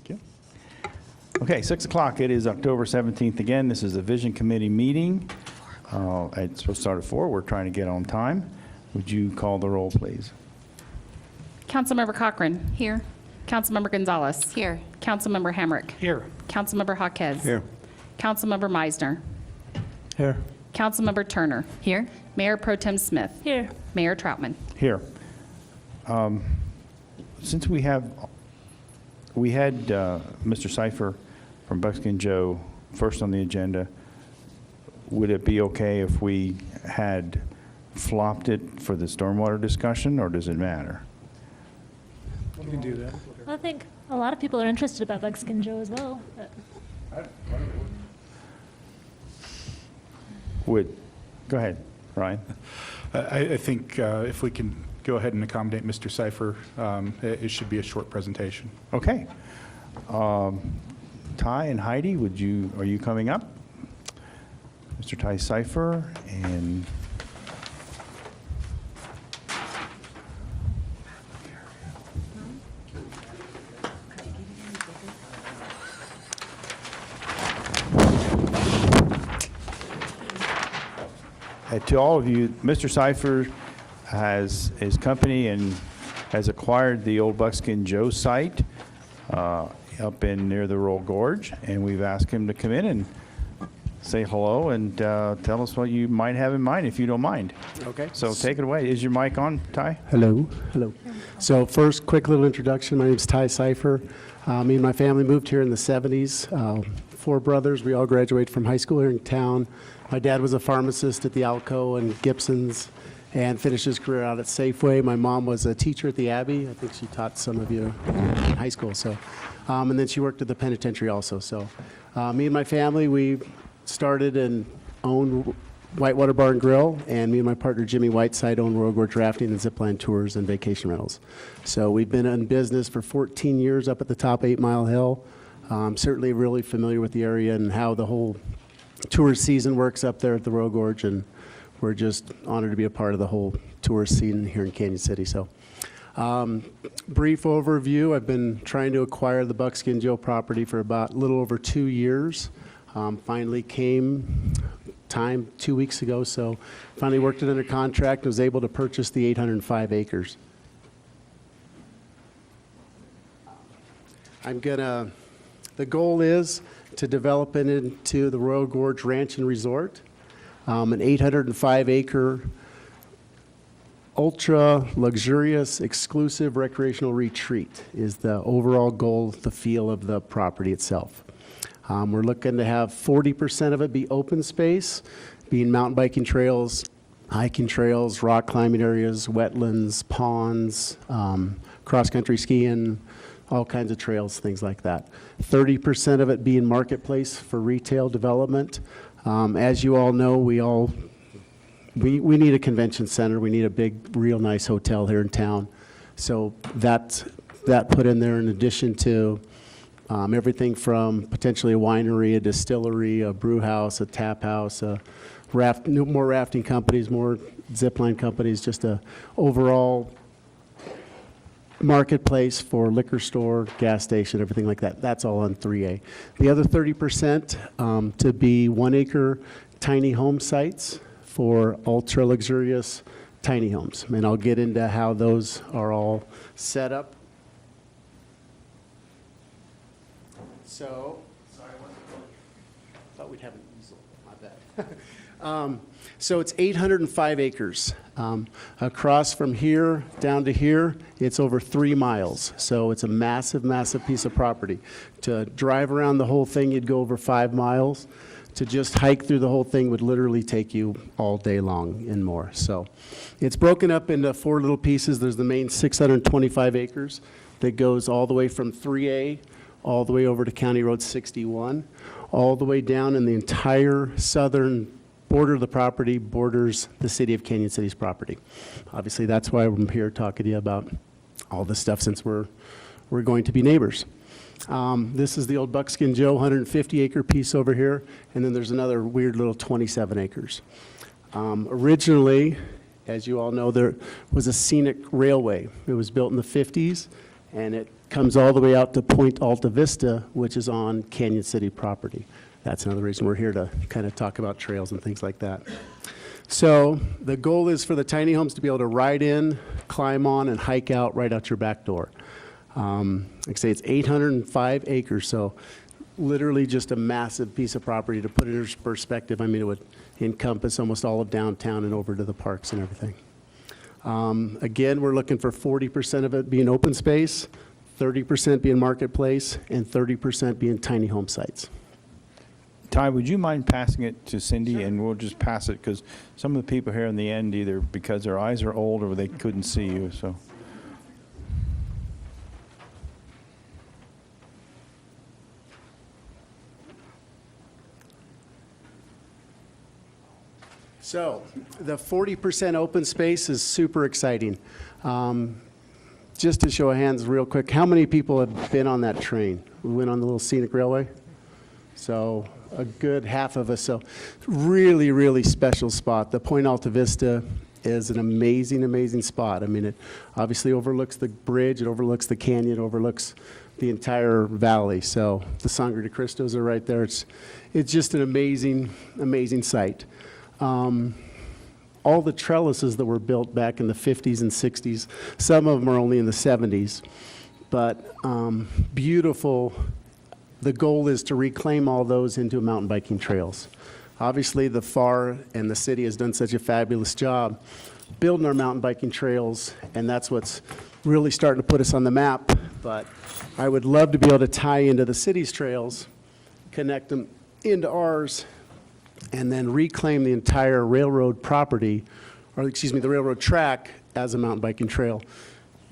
Thank you. Okay, 6 o'clock. It is October 17th again. This is the Vision Committee meeting. It's supposed to start at 4. We're trying to get on time. Would you call the roll, please? Councilmember Cochran. Here. Councilmember Gonzalez. Here. Councilmember Hamrick. Here. Councilmember Jaquez. Here. Councilmember Meisner. Here. Councilmember Turner. Here. Mayor Pro Tem Smith. Here. Mayor Troutman. Here. Since we had Mr. Cipher from Buckskin Joe first on the agenda, would it be okay if we had flopped it for the stormwater discussion, or does it matter? You can do that. I think a lot of people are interested about Buckskin Joe as well. Go ahead, Ryan. I think if we can go ahead and accommodate Mr. Cipher, it should be a short presentation. Okay. Ty and Heidi, are you coming up? Mr. Ty Cipher and to all of you, Mr. Cipher has his company and has acquired the old Buckskin Joe site up in near the Royal Gorge, and we've asked him to come in and say hello and tell us what you might have in mind, if you don't mind. Okay. So take it away. Is your mic on, Ty? Hello. Hello. So first, quick little introduction. My name is Ty Cipher. Me and my family moved here in the 70s. 4 brothers. We all graduated from high school here in town. My dad was a pharmacist at the Alco and Gibson's and finished his career out at Safeway. My mom was a teacher at the Abbey. I think she taught some of you in high school. So, and then she worked at the penitentiary also. So me and my family, we started and owned Whitewater Bar and Grill, and me and my partner Jimmy Whiteside own Royal Gorge Rafting and Zipline Tours and Vacation Rentals. So we've been in business for 14 years up at the top 8 Mile Hill. Certainly really familiar with the area and how the whole tourist season works up there at the Royal Gorge, and we're just honored to be a part of the whole tourist scene here in Canyon City. So brief overview, I've been trying to acquire the Buckskin Joe property for about a little over 2 years. Finally came time 2 weeks ago, so finally worked it under contract and was able to purchase the 805 acres. The goal is to develop it into the Royal Gorge Ranch and Resort, an 805-acre ultra luxurious exclusive recreational retreat is the overall goal, the feel of the property itself. We're looking to have 40% of it be open space, being mountain biking trails, hiking trails, rock climbing areas, wetlands, ponds, cross-country skiing, all kinds of trails, things like that. 30% of it being marketplace for retail development. As you all know, we need a convention center. We need a big, real nice hotel here in town. So that put in there in addition to everything from potentially a winery, a distillery, a brew house, a tap house, more rafting companies, more zipline companies, just a overall marketplace for liquor store, gas station, everything like that. That's all on 3A. The other 30% to be 1-acre tiny home sites for ultra luxurious tiny homes. And I'll get into how those are all set up. So, sorry, I thought we'd have an easel, my bad. So it's 805 acres. Across from here down to here, it's over 3 miles. So it's a massive, massive piece of property. To drive around the whole thing, you'd go over 5 miles. To just hike through the whole thing would literally take you all day long and more. So it's broken up into 4 little pieces. There's the main 625 acres that goes all the way from 3A all the way over to County Road 61, all the way down, in the entire southern border of the property borders the city of Canyon City's property. Obviously, that's why I'm here talking to you about all this stuff, since we're going to be neighbors. This is the old Buckskin Joe 150-acre piece over here, and then there's another weird little 27 acres. Originally, as you all know, there was a scenic railway. It was built in the 50s, and it comes all the way out to Point Alta Vista, which is on Canyon City property. That's another reason we're here, to kind of talk about trails and things like that. So the goal is for the tiny homes to be able to ride in, climb on, and hike out right out your back door. Like I say, it's 805 acres, so literally just a massive piece of property. To put it in perspective, I mean, it would encompass almost all of downtown and over to the parks and everything. Again, we're looking for 40% of it being open space, 30% being marketplace, and 30% being tiny home sites. Ty, would you mind passing it to Cindy, and we'll just pass it, because some of the people here in the end, either because their eyes are old or they couldn't see you, so. So the 40% open space is super exciting. Just to show of hands real quick, how many people have been on that train? We went on the little scenic railway. So a good half of us. So really, really special spot. The Point Alta Vista is an amazing, amazing spot. I mean, it obviously overlooks the bridge, it overlooks the canyon, it overlooks the entire valley. So the Sangre de Cristos are right there. It's just an amazing, amazing site. All the trellises that were built back in the 50s and 60s, some of them are only in the 70s, but beautiful. The goal is to reclaim all those into mountain biking trails. Obviously, the FAR and the city has done such a fabulous job building our mountain biking trails, and that's what's really starting to put us on the map. But I would love to be able to tie into the city's trails, connect them into ours, and then reclaim the entire railroad property, or excuse me, the railroad track as a mountain biking trail.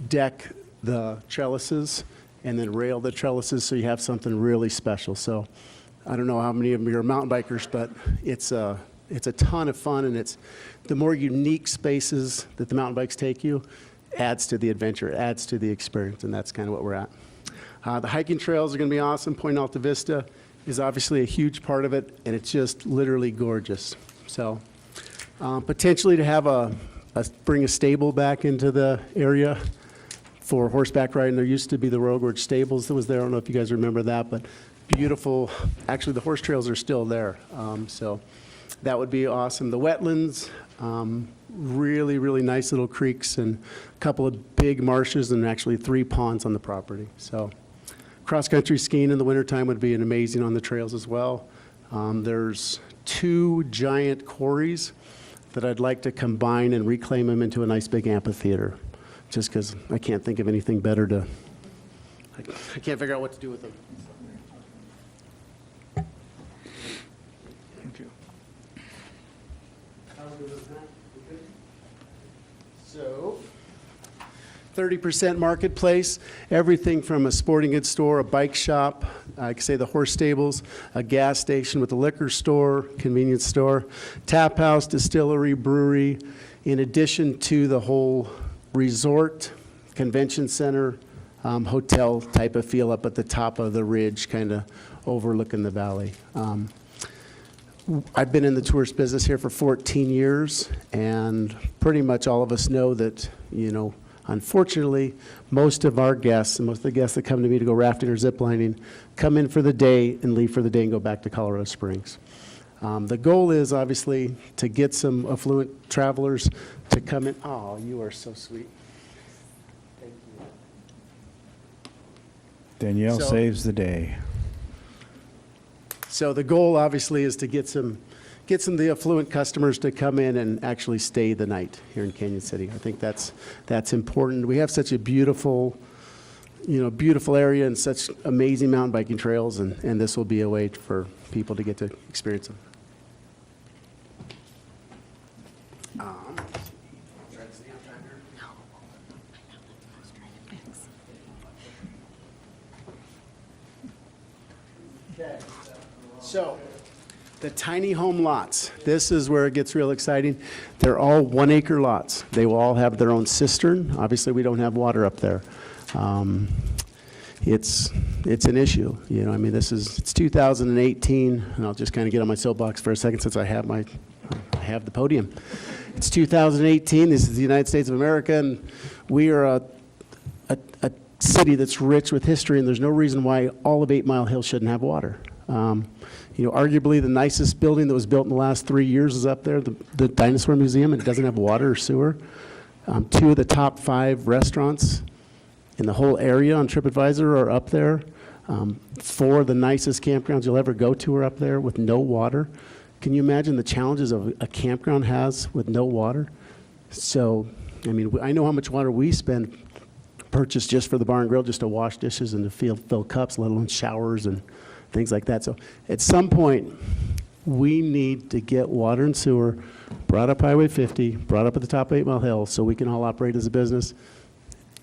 Deck the trellises and then rail the trellises so you have something really special. So I don't know how many of you are mountain bikers, but it's a ton of fun, and it's the more unique spaces that the mountain bikes take you adds to the adventure, adds to the experience, and that's kind of what we're at. The hiking trails are going to be awesome. Point Alta Vista is obviously a huge part of it, and it's just literally gorgeous. So potentially to have bring a stable back into the area for horseback riding. There used to be the Royal Gorge Stables that was there. I don't know if you guys remember that, but beautiful. Actually, the horse trails are still there. So that would be awesome. The wetlands, really, really nice little creeks and a couple of big marshes and actually 3 ponds on the property. So cross-country skiing in the wintertime would be amazing on the trails as well. There's 2 giant quarries that I'd like to combine and reclaim them into a nice big amphitheater, just because I can't think of anything better to, I can't figure out what to do with them. Thank you. So 30% marketplace, everything from a sporting goods store, a bike shop, I could say the horse stables, a gas station with a liquor store, convenience store, tap house, distillery, brewery, in addition to the whole resort, convention center, hotel type of feel up at the top of the ridge, kind of overlooking the valley. I've been in the tourist business here for 14 years, and pretty much all of us know that, you know, unfortunately, most of our guests, and most of the guests that come to me to go rafting or ziplining, come in for the day and leave for the day and go back to Colorado Springs. The goal is obviously to get some affluent travelers to come in. Oh, you are so sweet. Thank you. Danielle So- saves the day. So the goal obviously is to get some of the affluent customers to come in and actually stay the night here in Canyon City. I think that's important. We have such a beautiful, beautiful area and such amazing mountain biking trails, and this will be a way for people to get to experience them. So, the tiny home lots, this is where it gets real exciting. They're all 1-acre lots. They will all have their own cistern. Obviously, we don't have water up there. It's an issue, I mean, it's 2018, and I'll just kind of get on my soapbox for a second since I have the podium. It's 2018, this is the United States of America, and we are a city that's rich with history, and there's no reason why all of 8 Mile Hill shouldn't have water. Arguably the nicest building that was built in the last 3 years is up there, the Dinosaur Museum, and it doesn't have water or sewer. 2 of the top 5 restaurants in the whole area on TripAdvisor are up there. 4 of the nicest campgrounds you'll ever go to are up there with no water. Can you imagine the challenges a campground has with no water? So, I know how much water we spend purchased just for the bar and grill, just to wash dishes and to fill cups, let alone showers and things like that. So at some point, we need to get water and sewer brought up Highway 50, brought up at the top of 8 Mile Hill, so we can all operate as a business.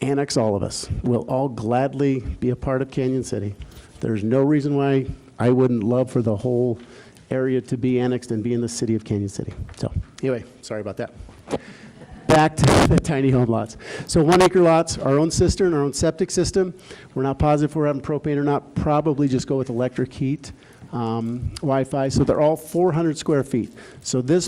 Annex all of us. We'll all gladly be a part of Canyon City. There's no reason why I wouldn't love for the whole area to be annexed and be in the city of Canyon City. So anyway, sorry about that. Back to the tiny home lots. So 1 acre lots, our own cistern, our own septic system. We're not positive if we're having propane or not. Probably just go with electric heat, Wi-Fi. So they're all 400 square feet. So this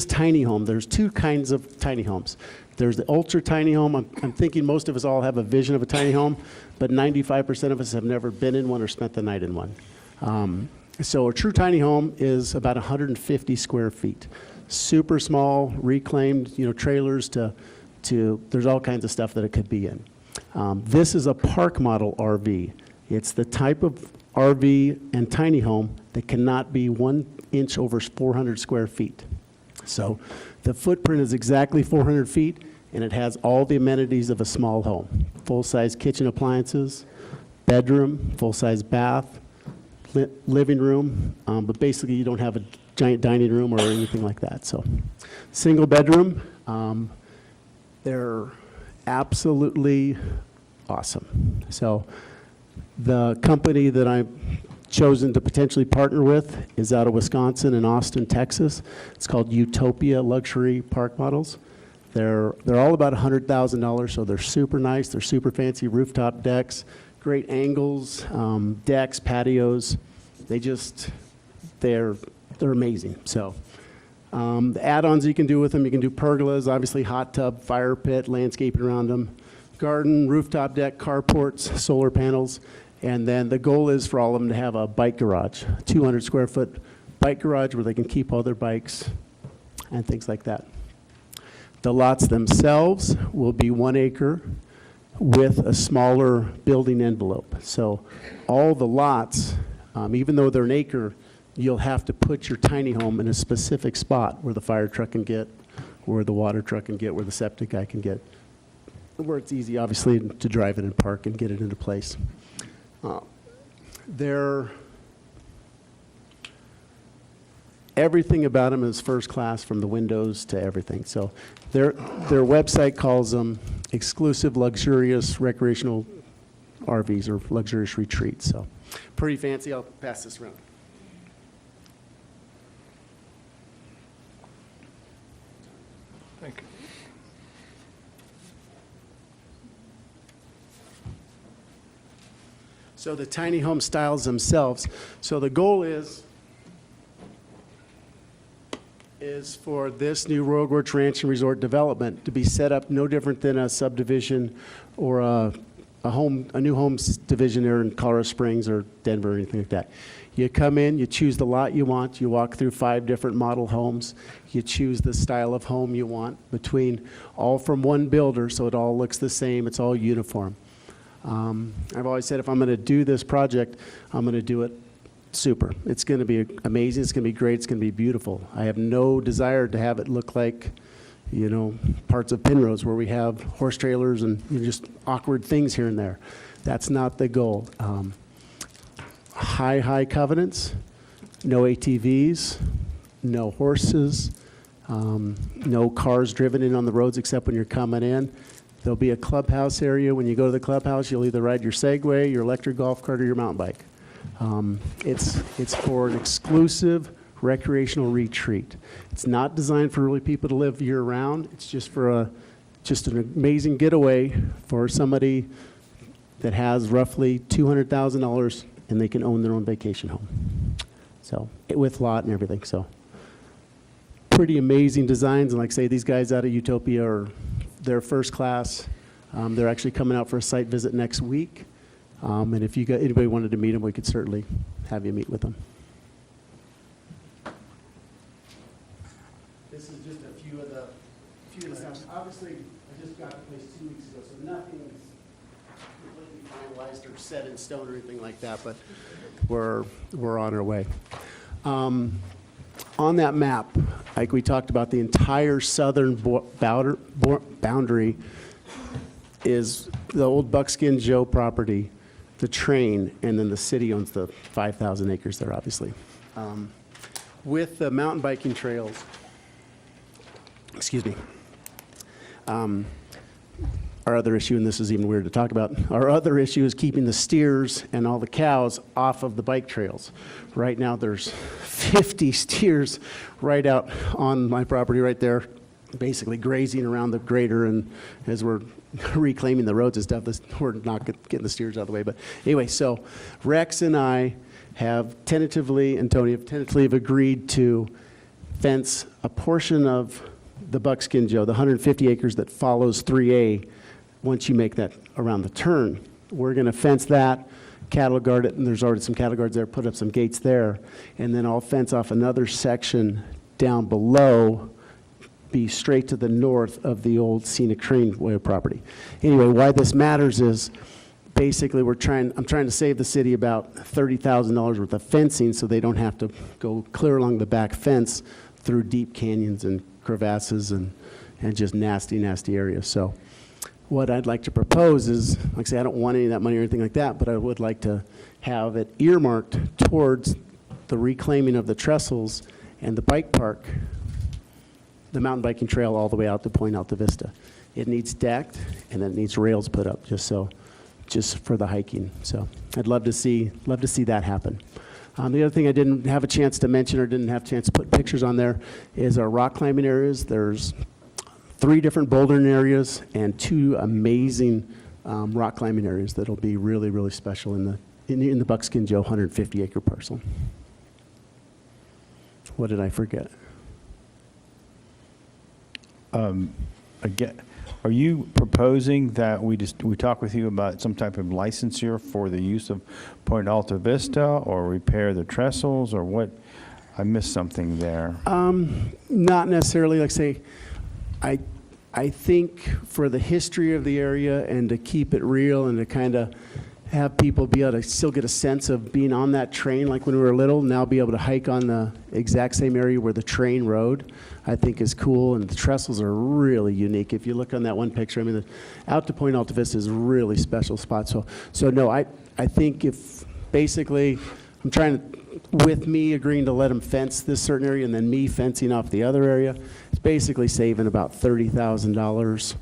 tiny home, there's 2 kinds of tiny homes. There's the ultra tiny home. I'm thinking most of us all have a vision of a tiny home, but 95% of us have never been in one or spent the night in one. So a true tiny home is about 150 square feet. Super small, reclaimed, trailers to there's all kinds of stuff that it could be in. This is a park model RV. It's the type of RV and tiny home that cannot be 1 inch over 400 square feet. So the footprint is exactly 400 feet, and it has all the amenities of a small home. Full-size kitchen appliances, bedroom, full-size bath, living room, but basically you don't have a giant dining room or anything like that. So single bedroom, they're absolutely awesome. So the company that I've chosen to potentially partner with is out of Wisconsin and Austin, Texas. It's called Utopia Luxury Park Models. They're all about $100,000, so they're super nice. They're super fancy rooftop decks, great angles, decks, patios. They're amazing. So the add-ons you can do with them, you can do pergolas, obviously hot tub, fire pit, landscaping around them, garden, rooftop deck, carports, solar panels, and then the goal is for all of them to have a bike garage, 200 square foot bike garage where they can keep all their bikes and things like that. The lots themselves will be 1 acre with a smaller building envelope. So all the lots, even though they're 1 acre, you'll have to put your tiny home in a specific spot where the fire truck can get, where the water truck can get, where the septic guy can get, where it's easy, obviously, to drive it and park and get it into place. Everything about them is first class, from the windows to everything. So their website calls them exclusive, luxurious recreational RVs or luxurious retreats. So pretty fancy. I'll pass this around. Thank you. So the tiny home styles themselves. So the goal is for this new Royal Gorge Ranch and Resort development to be set up no different than a subdivision or a new homes division there in Colorado Springs or Denver or anything like that. You come in, you choose the lot you want, you walk through 5 different model homes, you choose the style of home you want all from one builder, so it all looks the same, it's all uniform. I've always said if I'm going to do this project, I'm going to do it super. It's going to be amazing, it's going to be great, it's going to be beautiful. I have no desire to have it look like, parts of Penrose where we have horse trailers and just awkward things here and there. That's not the goal. High covenants, no ATVs, no horses, no cars driven in on the roads except when you're coming in. There'll be a clubhouse area. When you go to the clubhouse, you'll either ride your Segway, your electric golf cart, or your mountain bike. It's for an exclusive recreational retreat. It's not designed for really people to live year-round. It's just for an amazing getaway for somebody that has roughly $200,000 and they can own their own vacation home. So with lot and everything. So pretty amazing designs. And like I say, these guys out of Utopia they're first class. They're actually coming out for a site visit next week. And if anybody wanted to meet them, we could certainly have you meet with them. This is just a few of the stuff. Obviously, I just got the place 2 weeks ago, so nothing's completely finalized or set in stone or anything like that, but we're on our way. On that map, like we talked about, the entire southern boundary is the old Buckskin Joe property, the train, and then the city owns the 5,000 acres there, obviously. With the mountain biking trails, excuse me, our other issue, and this is even weird to talk about, our other issue is keeping the steers and all the cows off of the bike trails. Right now, there's 50 steers right out on my property right there, basically grazing around the grader, and as we're reclaiming the roads and stuff, we're not getting the steers out of the way. But anyway, so Rex and I have tentatively, and Tony have tentatively agreed to fence a portion of the Buckskin Joe, the 150 acres that follows 3A, once you make that around the turn. We're going to fence that, cattle guard it, and there's already some cattle guards there, put up some gates there, and then I'll fence off another section down below, be straight to the north of the old Scenic Trainway property. Anyway, why this matters is basically I'm trying to save the city about $30,000 worth of fencing so they don't have to go clear along the back fence through deep canyons and crevasses and just nasty, nasty areas. So what I'd like to propose is, like I say, I don't want any of that money or anything like that, but I would like to have it earmarked towards the reclaiming of the trestles and the bike park, the mountain biking trail all the way out to Point Alta Vista. It needs decked, and then it needs rails put up just for the hiking. So I'd love to see that happen. The other thing I didn't have a chance to mention or didn't have a chance to put pictures on there is our rock climbing areas. There's 3 different bouldering areas and 2 amazing rock climbing areas that'll be really, really special in the Buckskin Joe 150 acre parcel. What did I forget? Again, are you proposing that we talk with you about some type of licensure for the use of Point Alta Vista, or repair the trestles, or what? I missed something there. Not necessarily. Like I say, I think for the history of the area and to keep it real and to kind of have people be able to still get a sense of being on that train like when we were little, now be able to hike on the exact same area where the train rode, I think is cool. And the trestles are really unique. If you look on that one picture, I mean, out to Point Alta Vista is a really special spot. So no, I think if basically I'm trying to, with me agreeing to let them fence this certain area and then me fencing off the other area, it's basically saving about $30,000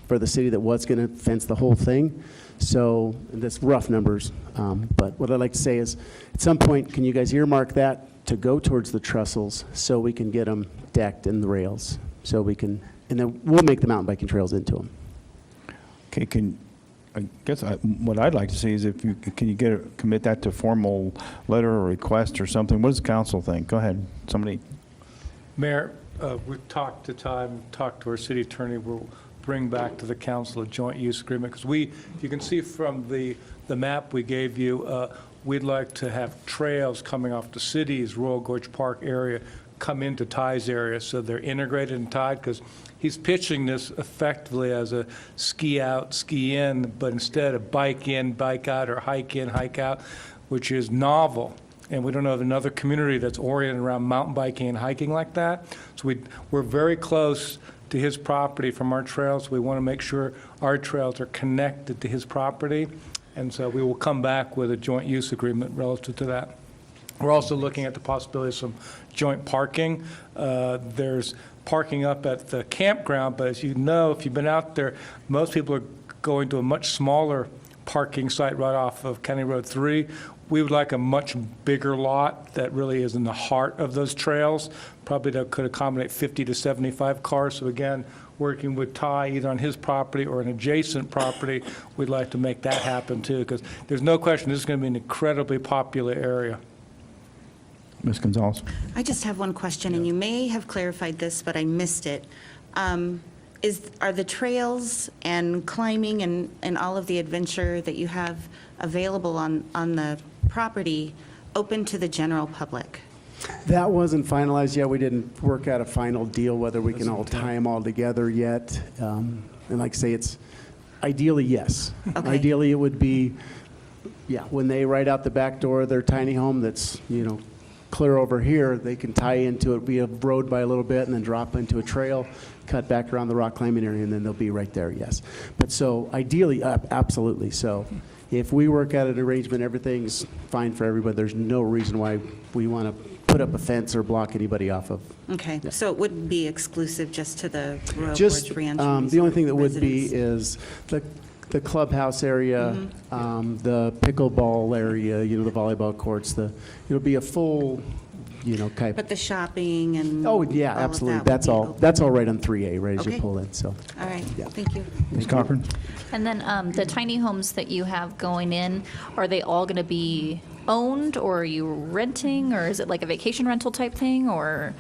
for the city that was going to fence the whole thing. So that's rough numbers. But what I'd like to say is, at some point, can you guys earmark that to go towards the trestles so we can get them decked and the rails, so we can, and then we'll make the mountain biking trails into them. Okay, I guess what I'd like to see is if you commit that to formal letter or request or something. What does the council think? Go ahead, somebody. Mayor, we've talked to our city attorney. We'll bring back to the council a joint use agreement, because if you can see from the map we gave you, we'd like to have trails coming off the city's Royal Gorge Park area come into Ty's area, so they're integrated and tied, because he's pitching this effectively as a ski out, ski in, but instead of bike in, bike out, or hike in, hike out, which is novel. And we don't know of another community that's oriented around mountain biking and hiking like that. So we're very close to his property from our trails. We want to make sure our trails are connected to his property. And so we will come back with a joint use agreement relative to that. We're also looking at the possibility of some joint parking. There's parking up at the campground, but as you know, if you've been out there, most people are going to a much smaller parking site right off of County Road 3. We would like a much bigger lot that really is in the heart of those trails, probably that could accommodate 50 to 75 cars. So again, working with Ty either on his property or an adjacent property, we'd like to make that happen too, because there's no question this is going to be an incredibly popular area. Ms. Gonzalez. I just have one question, and you may have clarified this, but I missed it. Are the trails and climbing and all of the adventure that you have available on the property open to the general public? That wasn't finalized yet. We didn't work out a final deal whether we can all tie them all together yet. And like I say, it's ideally, yes. Okay. Ideally, it would be, yeah, when they ride out the back door of their tiny home that's, clear over here, they can tie into it, be a road by a little bit, and then drop into a trail, cut back around the rock climbing area, and then they'll be right there, yes. But so ideally, absolutely. So if we work out an arrangement, everything's fine for everybody. There's no reason why we want to put up a fence or block anybody off of. Okay, so it wouldn't be exclusive just to the Royal Just, Gorge Ranch? the only thing that would be residents? is the clubhouse area, the pickleball area, the volleyball courts, it'll be a full, kind But the shopping and oh, yeah, all of absolutely. that That's would be all, open. that's all right on 3A, right as you Okay. pull in, so. All right, Yeah. thank you. Ms. Cochran? And then the tiny homes that you have going in, are they all going to be owned, or are you renting, or is it like a vacation rental type thing, or?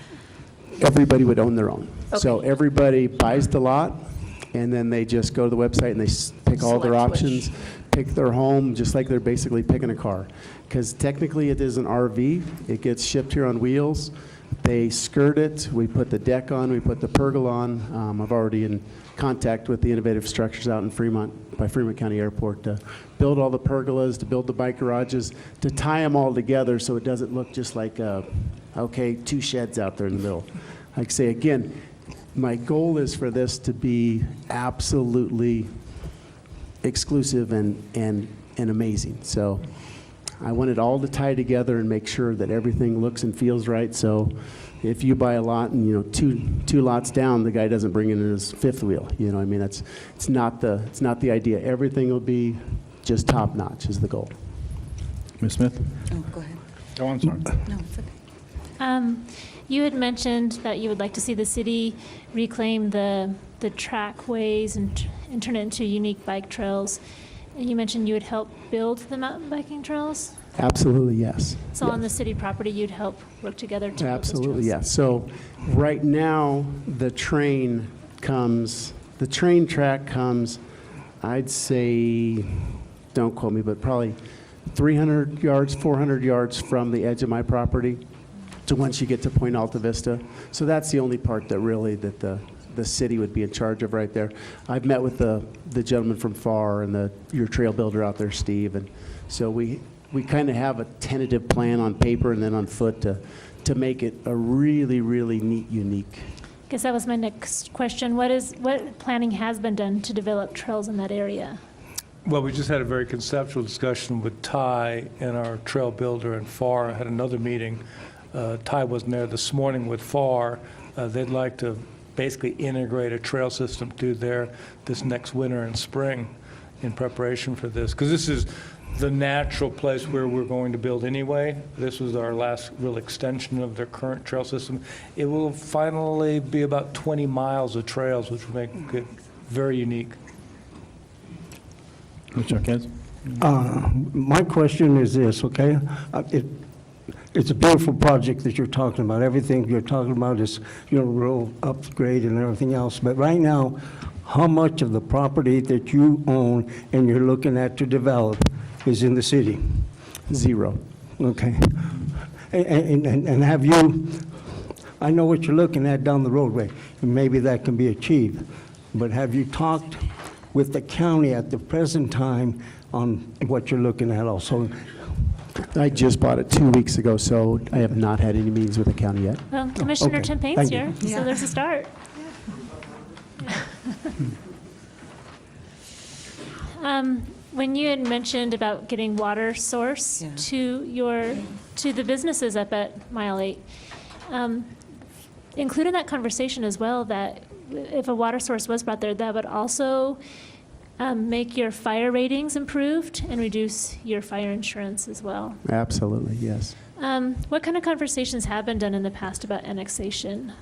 Everybody would own their own. So Okay. everybody buys the lot, and then they just go to the website and they pick all their Select which. options, pick their home, just like they're basically picking a car. Because technically it is an RV. It gets shipped here on wheels. They skirt it. We put the deck on. We put the pergola on. I've already in contact with the Innovative Structures out in Fremont, by Fremont County Airport, to build all the pergolas, to build the bike garages, to tie them all together so it doesn't look just like, two sheds out there in the middle. Like I say, again, my goal is for this to be absolutely exclusive and amazing. So I want it all to tie together and make sure that everything looks and feels right. So if you buy a lot and, two lots down, the guy doesn't bring in his fifth wheel. It's not the idea. Everything will be just top notch is the goal. Ms. Smith? Oh, go ahead. Oh, I'm sorry. No, it's okay. You had mentioned that you would like to see the city reclaim the trackways and turn it into unique bike trails. And you mentioned you would help build the mountain biking trails. Absolutely, yes. So on the city property, you'd help work together to build those Absolutely, trails. yes. So right now, the train track comes, I'd say, don't quote me, but probably 300 yards, 400 yards from the edge of my property to once you get to Point Alta Vista. So that's the only part that really that the city would be in charge of right there. I've met with the gentleman from FAR and your trail builder out there, Steve, and so we kind of have a tentative plan on paper and then on foot to make it a really, really neat, unique. Guess that was my next question. What planning has been done to develop trails in that area? Well, we just had a very conceptual discussion with Ty and our trail builder and FAR. I had another meeting. Ty wasn't there this morning with FAR. They'd like to basically integrate a trail system through there this next winter and spring in preparation for this. Because this is the natural place where we're going to build anyway. This was our last real extension of their current trail system. It will finally be about 20 miles of trails, which will make it very unique. Mr. Arquez? My question is this, okay? It's a beautiful project that you're talking about. Everything you're talking about is, real upgrade and everything else. But right now, how much of the property that you own and you're looking at to develop is in the city? 0. Okay. And have you, I know what you're looking at down the roadway, and maybe that can be achieved, but have you talked with the county at the present time on what you're looking at also? I just bought it 2 weeks ago, so I have not had any meetings with the county yet. Well, Commissioner okay. Tim Payne's Thank you. here, Yeah. so there's a start. When you had mentioned about getting water source Yeah. to the businesses up at Mile 8, include in that conversation as well that if a water source was brought there, that would also make your fire ratings improved and reduce your fire insurance as well. Absolutely, yes. What kind of conversations have been done in the past about annexation?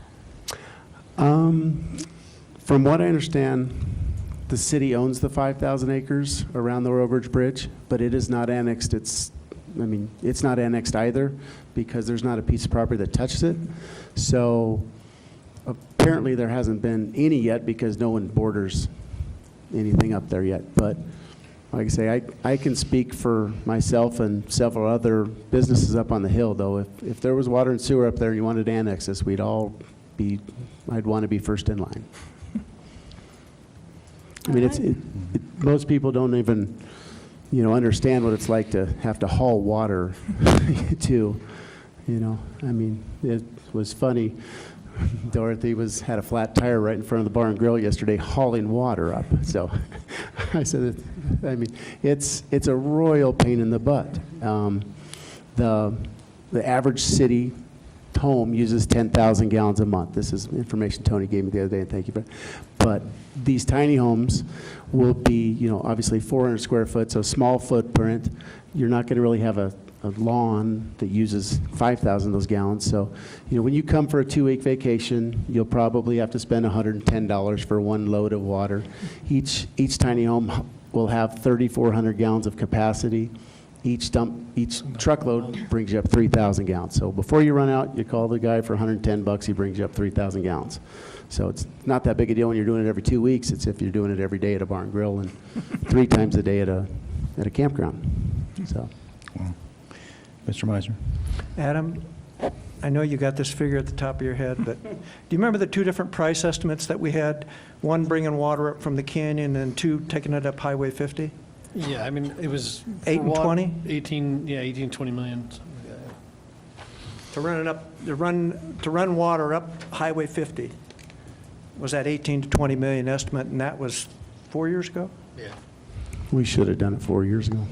From what I understand, the city owns the 5,000 acres around the Royal Bridge Bridge, but it is not annexed. It's not annexed either because there's not a piece of property that touches it. So apparently there hasn't been any yet because no one borders anything up there yet. But like I say, I can speak for myself and several other businesses up on the hill, though. If there was water and sewer up there and you wanted to annex us, I'd want to be first in line. I mean, most people don't even, understand what it's like to have to haul water to, I mean, it was funny. Dorothy had a flat tire right in front of the bar and grill yesterday hauling water up. So I said, I mean, it's a royal pain in the butt. The average city home uses 10,000 gallons a month. This is information Tony gave me the other day, and thank you for it. But these tiny homes will be, obviously 400 square foot, so small footprint. You're not going to really have a lawn that uses 5,000 of those gallons. So, when you come for a 2-week vacation, you'll probably have to spend $110 for one load of water. Each tiny home will have 3,400 gallons of capacity. Each truckload brings you up 3,000 gallons. So before you run out, you call the guy for $110, he brings you up 3,000 gallons. So it's not that big a deal when you're doing it every 2 weeks. It's if you're doing it every day at a bar and grill and 3 times a day at a campground. So. Wow. Mr. Meisner? Adam, I know you got this figure at the top of your head, but do you remember the 2 different price estimates that we had? One bringing water up from the canyon and 2 taking it up Highway 50? Yeah, I mean, it was. 8 and 20? 18, 20 million. To run water up Highway 50 was that 18 to 20 million estimate, and that was 4 years ago? Yeah. We should have done it 4 years ago.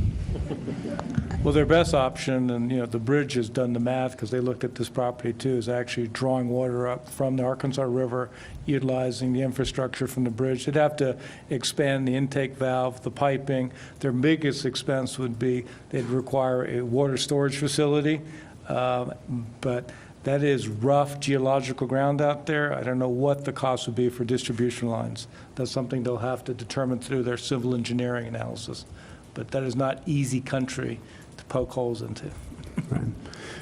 Well, their best option, and the bridge has done the math because they looked at this property too, is actually drawing water up from the Arkansas River, utilizing the infrastructure from the bridge. They'd have to expand the intake valve, the piping. Their biggest expense would be they'd require a water storage facility, but that is rough geological ground out there. I don't know what the cost would be for distribution lines. That's something they'll have to determine through their civil engineering analysis. But that is not easy country to poke holes into. Right.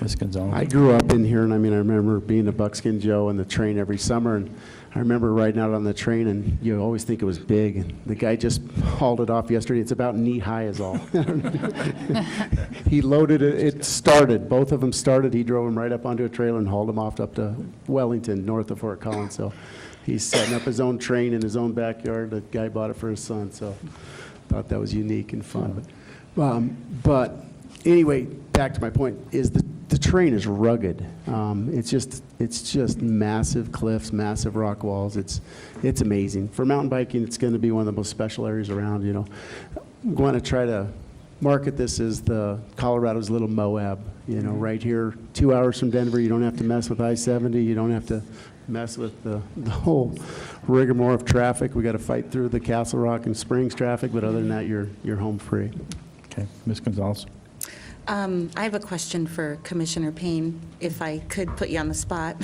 Ms. Gonzalez? I grew up in here, and I remember being a Buckskin Joe on the train every summer, and I remember riding out on the train, and you always think it was big, and the guy just hauled it off yesterday. It's about knee high is all. He loaded it. It started. Both of them started. He drove them right up onto a trailer and hauled them off up to Wellington, north of Fort Collins. So he's setting up his own train in his own backyard. The guy bought it for his son, so thought that was unique and fun. But anyway, back to my point, is the terrain is rugged. It's just massive cliffs, massive rock walls. It's amazing. For mountain biking, it's going to be one of the most special areas around. I'm going to try to market this as the Colorado's little Moab. Right here, 2 hours from Denver, you don't have to mess with I-70. You don't have to mess with the whole rigmarole of traffic. We got to fight through the Castle Rock and Springs traffic, but other than that, you're home free. Okay. Ms. Gonzalez? I have a question for Commissioner Payne, if I could put you on the spot.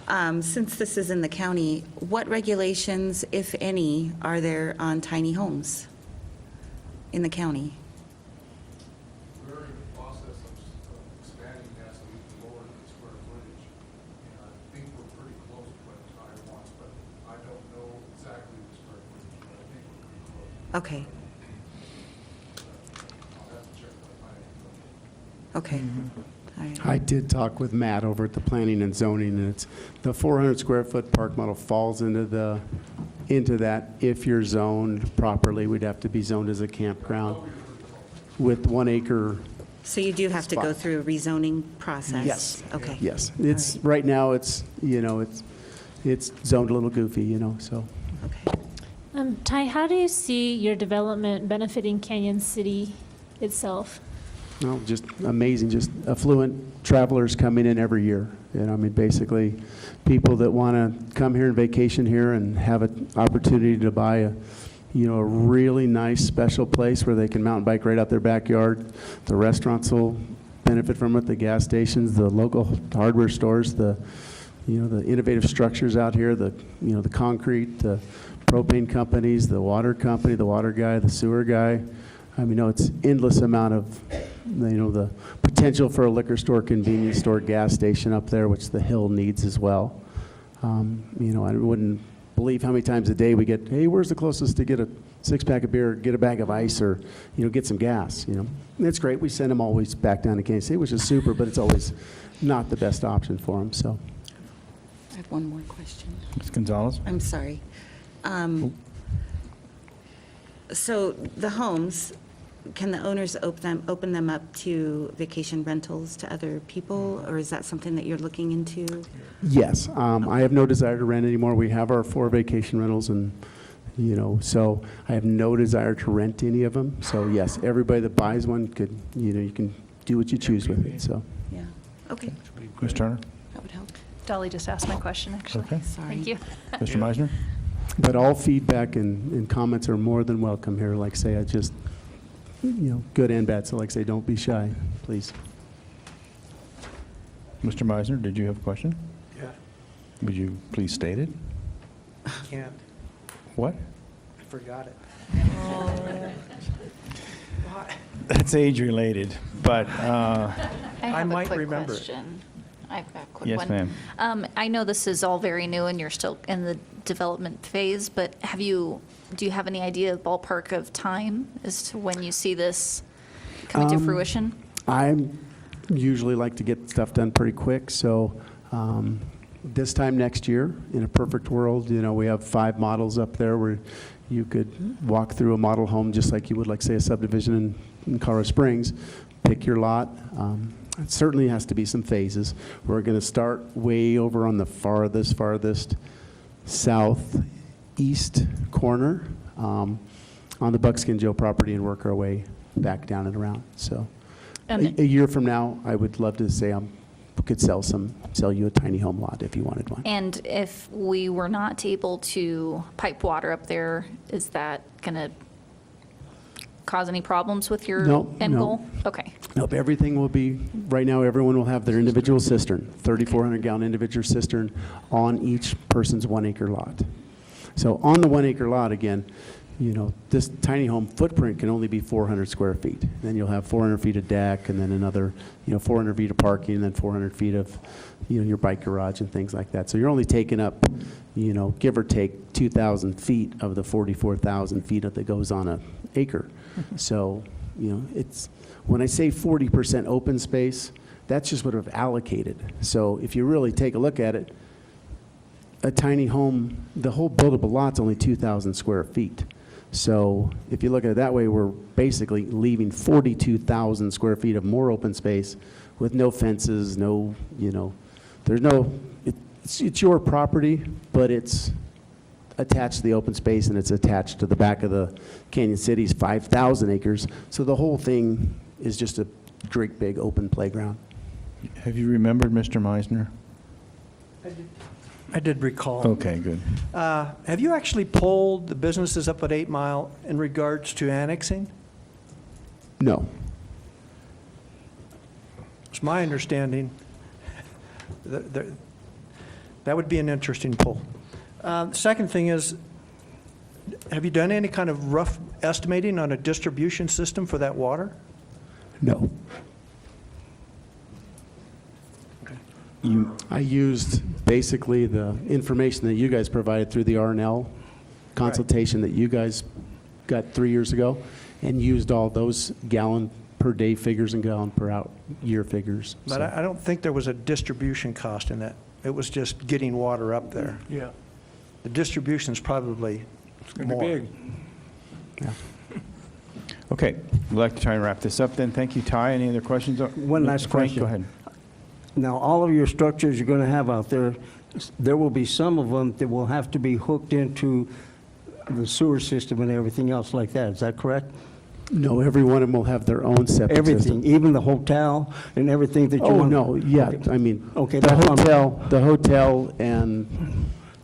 Since this is in the county, what regulations, if any, are there on tiny homes in the county? We're in the process of expanding that so we can lower the square footage. And I think we're pretty close to what Ty wants, but I don't know exactly the square footage, but I think we're pretty close. Okay, I'll have to check with my. okay. All right. I did talk with Matt over at the Planning and Zoning, and it's the 400 square foot park model falls into that. If you're zoned properly, we'd have to be zoned as a campground with 1 acre. So you do have to go Spot. through a rezoning process? Yes. Okay. Yes, it's right now. It's zoned a little goofy, so. Okay. Ty, how do you see your development benefiting Canyon City itself? No, just amazing, just affluent travelers coming in every year. Basically, people that want to come here and vacation here and have an opportunity to buy a really nice special place where they can mountain bike right out their backyard. The restaurants will benefit from it, the gas stations, the local hardware stores, the innovative structures out here, the concrete, the propane companies, the water company, the water guy, the sewer guy. It's endless amount of, the potential for a liquor store, convenience store, gas station up there, which the Hill needs as well. I wouldn't believe how many times a day we get, hey, where's the closest to get a six-pack of beer, get a bag of ice, or, get some gas, And it's great. We send them always back down to Kansas City, which is super, but it's always not the best option for them, so. I have one more question. Ms. Gonzalez? I'm sorry. So the homes, can the owners open them up to vacation rentals to other people, or is that something that you're looking into? Yes, I have no desire to rent anymore. We have our 4 vacation rentals, and, so I have no desire to rent any of them. So yes, everybody that buys one could, you can do what you choose with it, so. Yeah, okay, Ms. Turner? that would help. Dolly just asked my question, actually. Okay. Sorry. Thank you. Mr. Meisner? But all feedback and comments are more than welcome here. Like I say, I just, good and bad. So like I say, don't be shy, please. Mr. Meisner, did you have a question? Yeah, Would you please state it? can't, What? I forgot it. That's age-related, but, I might remember it. I've got a quick yes, one. ma'am. I know this is all very new and you're still in the development phase, but do you have any idea, ballpark of time as to when you see this coming to fruition? I usually like to get stuff done pretty quick, so this time next year, in a perfect world, we have 5 models up there where you could walk through a model home just like you would, like, say, a subdivision in Colorado Springs, pick your lot. It certainly has to be some phases. We're going to start way over on the farthest southeast corner on the Buckskin Joe property and work our way back down and around. So And- a year from now, I would love to say I could sell you a tiny home lot if you wanted one. And if we were not able to pipe water up there, is that going to cause any problems with your No, end no. goal? Okay. Nope, everything will be, right now, everyone will have their individual cistern, 3,400-gallon individual cistern on each person's 1-acre lot. So on the 1-acre lot, again, this tiny home footprint can only be 400 square feet. Then you'll have 400 feet of deck, and then another, 400 feet of parking, and then 400 feet of, your bike garage and things like that. So you're only taking up, give or take 2,000 feet of the 44,000 feet that goes on an acre. So, it's, when I say 40% open space, that's just what I've allocated. So if you really take a look at it, a tiny home, the whole buildable lot's only 2,000 square feet. So if you look at it that way, we're basically leaving 42,000 square feet of more open space with no fences, no, there's no, it's your property, but it's attached to the open space, and it's attached to the back of the Canyon City's 5,000 acres. So the whole thing is just a great big open playground. Have you remembered, Mr. Meisner? I did recall. Okay, good. Have you actually polled the businesses up at 8 Mile in regards to annexing? No. It's my understanding that would be an interesting poll. Second thing is, have you done any kind of rough estimating on a distribution system for that water? No. I used basically the information that you guys provided through the R&L consultation that you guys got 3 years ago, and used all those gallon per day figures and gallon per out year figures. But I don't think there was a distribution cost in that. It was just getting water up there. Yeah, The distribution's probably it's going to be more. big. Yeah. Okay, we'd like to try and wrap this up then. Thank you, Ty. Any other questions? One last Frank, question. go ahead. Now, all of your structures you're going to have out there, there will be some of them that will have to be hooked into the sewer system and everything else like that. Is that correct? No, every one of them will have their own septic system. Everything, even the hotel and everything that you Oh, want? no, yeah, Okay. I mean, Okay, the that's what I'm- hotel and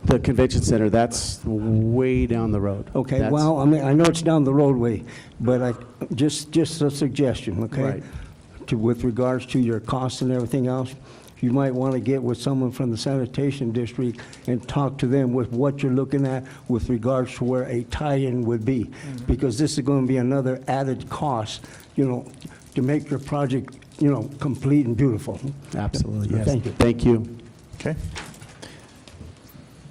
the convention center, that's way down the road. Okay, That's- well, I mean, I know it's down the roadway, but just a suggestion, okay? Right. With regards to your costs and everything else, you might want to get with someone from the sanitation district and talk to them with what you're looking at with regards to where a tie-in would be. Because this is going to be another added cost, to make your project, complete and beautiful. Absolutely, yes. Thank you. Thank you. Okay.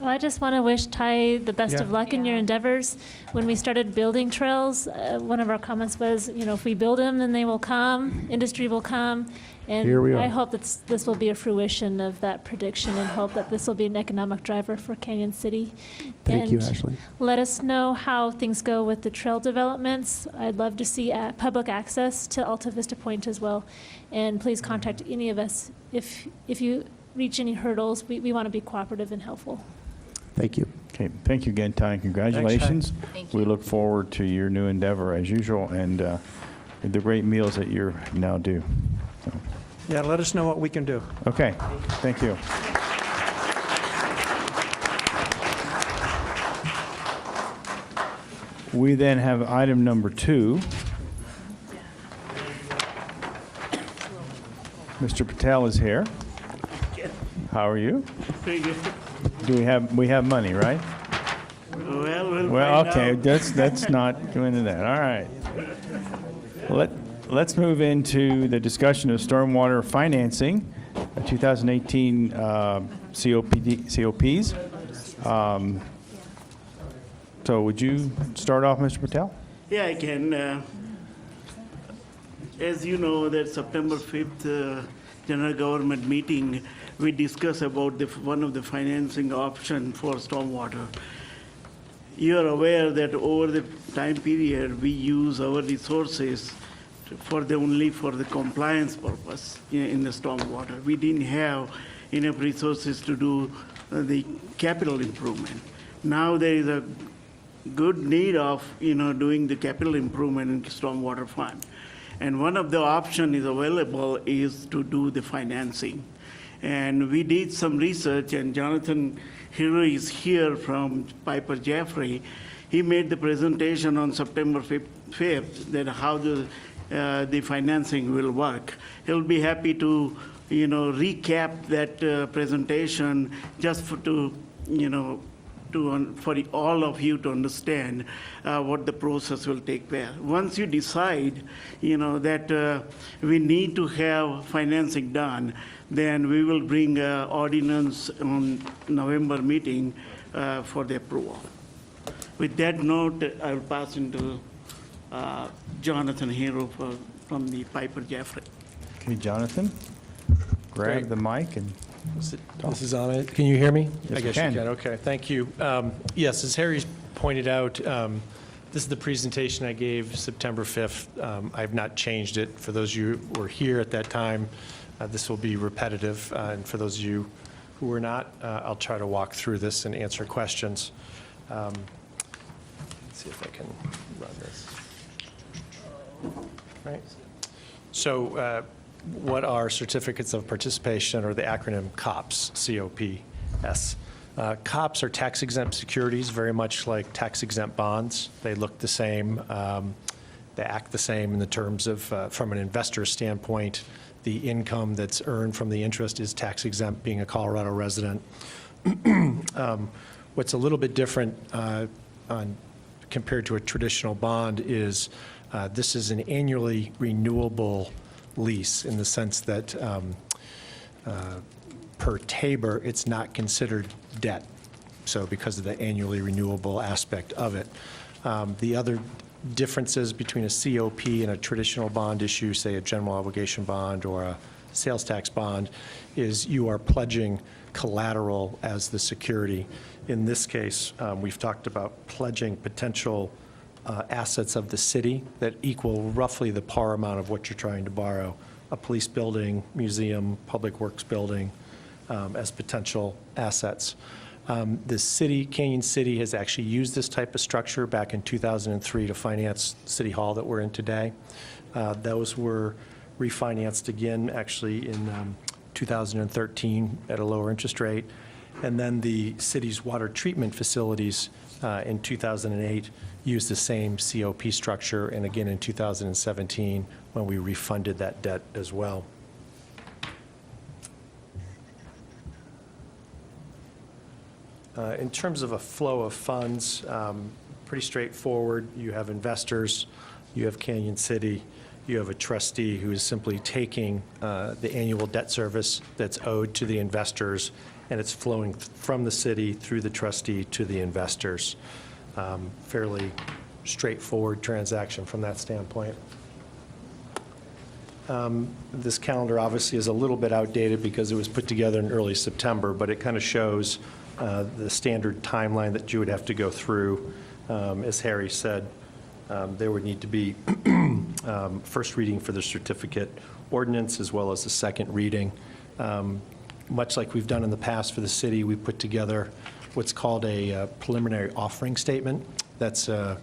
Well, I just want to wish Ty the best of Yeah. luck in your endeavors. When we started building trails, one of our comments was, if we build them, then they will come, industry will come. And Here we are. I hope that this will be a fruition of that prediction and hope that this will be an economic driver for Canyon City. Thank you, And Ashley. let us know how things go with the trail developments. I'd love to see public access to Alta Vista Point as well. And please contact any of us if you reach any hurdles. We want to be cooperative and helpful. Thank you. Okay, thank you again, Ty, and congratulations. Thank We you. look forward to your new endeavor as usual and the great meals that you're now due. So, Yeah, let us know what we can do. okay, thank you. We then have item number 2. Mr. Patel is here. How are you? Do we have money, right? Well, okay, let's not go into that. All right. Let's move into the discussion of stormwater financing, 2018 COPs. So would you start off, Mr. Patel? Yeah, I can. As you know, that September 5th general government meeting, we discussed about one of the financing option for stormwater. You are aware that over the time period, we use our resources only for the compliance purpose in the stormwater. We didn't have enough resources to do the capital improvement. Now there is a good need of doing the capital improvement in stormwater fund. And one of the options is available is to do the financing. And we did some research, and Jonathan Hero is here from Piper Jaffray. He made the presentation on September 5th that how the financing will work. He'll be happy to recap that presentation just for all of you to understand what the process will take place. Once you decide, that we need to have financing done, then we will bring ordinance on November meeting for the approval. With that note, I will pass into Jonathan Hero from the Piper Jaffray. Okay, Jonathan, grab the mic and This is on it. Can you hear me? Yes, I guess we you can. can. Okay, thank you. Yes, as Harry's pointed out, this is the presentation I gave September 5th. I have not changed it. For those of you who were here at that time, this will be repetitive. And for those of you who were not, I'll try to walk through this and answer questions. Let's see if I can run this. Right. So what are certificates of participation, or the acronym COPS, C-O-P-S? COPS are tax-exempt securities, very much like tax-exempt bonds. They look the same. They act the same in the terms of, from an investor standpoint, the income that's earned from the interest is tax-exempt, being a Colorado resident. What's a little bit different compared to a traditional bond is this is an annually renewable lease, in the sense that per Tabor, it's not considered debt. So because of the annually renewable aspect of it. The other differences between a COP and a traditional bond issue, say a general obligation bond or a sales tax bond, is you are pledging collateral as the security. In this case, we've talked about pledging potential assets of the city that equal roughly the par amount of what you're trying to borrow, a police building, museum, public works building, as potential assets. The city, Canyon City, has actually used this type of structure back in 2003 to finance City Hall that we're in today. Those were refinanced again, actually, in 2013 at a lower interest rate. And then the city's water treatment facilities in 2008 used the same COP structure, and again in 2017 when we refunded that debt as well. In terms of a flow of funds, pretty straightforward. You have investors, you have Canyon City, you have a trustee who is simply taking the annual debt service that's owed to the investors and it's flowing from the city through the trustee to the investors. Fairly straightforward transaction from that standpoint. This calendar obviously is a little bit outdated because it was put together in early September, but it kind of shows the standard timeline that you would have to go through. As Harry said, there would need to be first reading for the certificate ordinance as well as the second reading. Much like we've done in the past for the city, we put together what's called a preliminary offering statement. That's a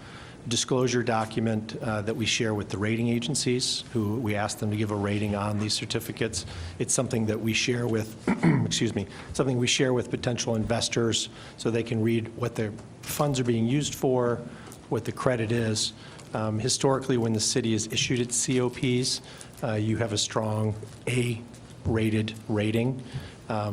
disclosure document that we share with the rating agencies, who we ask them to give a rating on these certificates. It's something that we share with, excuse me, something we share with potential investors so they can read what their funds are being used for, what the credit is. Historically, when the city has issued its COPs, you have a strong A-rated rating.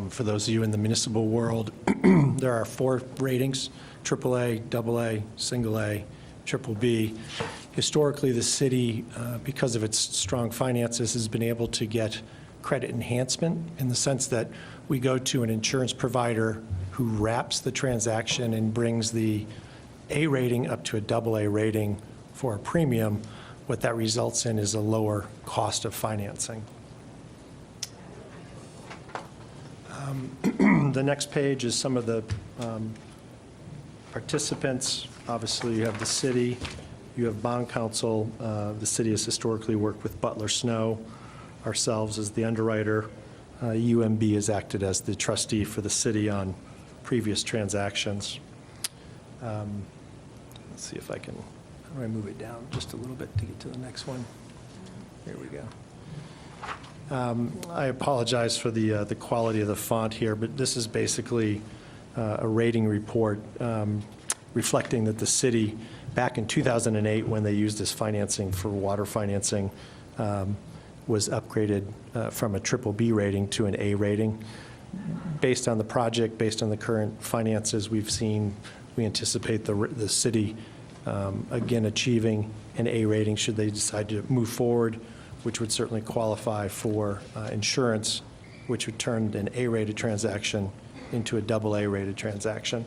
For those of you in the municipal world, there are 4 ratings: AAA, AA, single A, triple B. Historically, the city, because of its strong finances, has been able to get credit enhancement in the sense that we go to an insurance provider who wraps the transaction and brings the A rating up to a AA rating for a premium. What that results in is a lower cost of financing. The next page is some of the participants. Obviously, you have the city, you have bond counsel. The city has historically worked with Butler Snow, ourselves as the underwriter. UMB has acted as the trustee for the city on previous transactions. Let's see if I can, how do I move it down just a little bit to get to the next one? Here we go. I apologize for the quality of the font here, but this is basically a rating report reflecting that the city, back in 2008, when they used this financing for water financing, was upgraded from a BBB rating to an A rating. Based on the project, based on the current finances we've seen, we anticipate the city, again, achieving an A rating should they decide to move forward, which would certainly qualify for insurance, which would turn an A-rated transaction into a AA-rated transaction.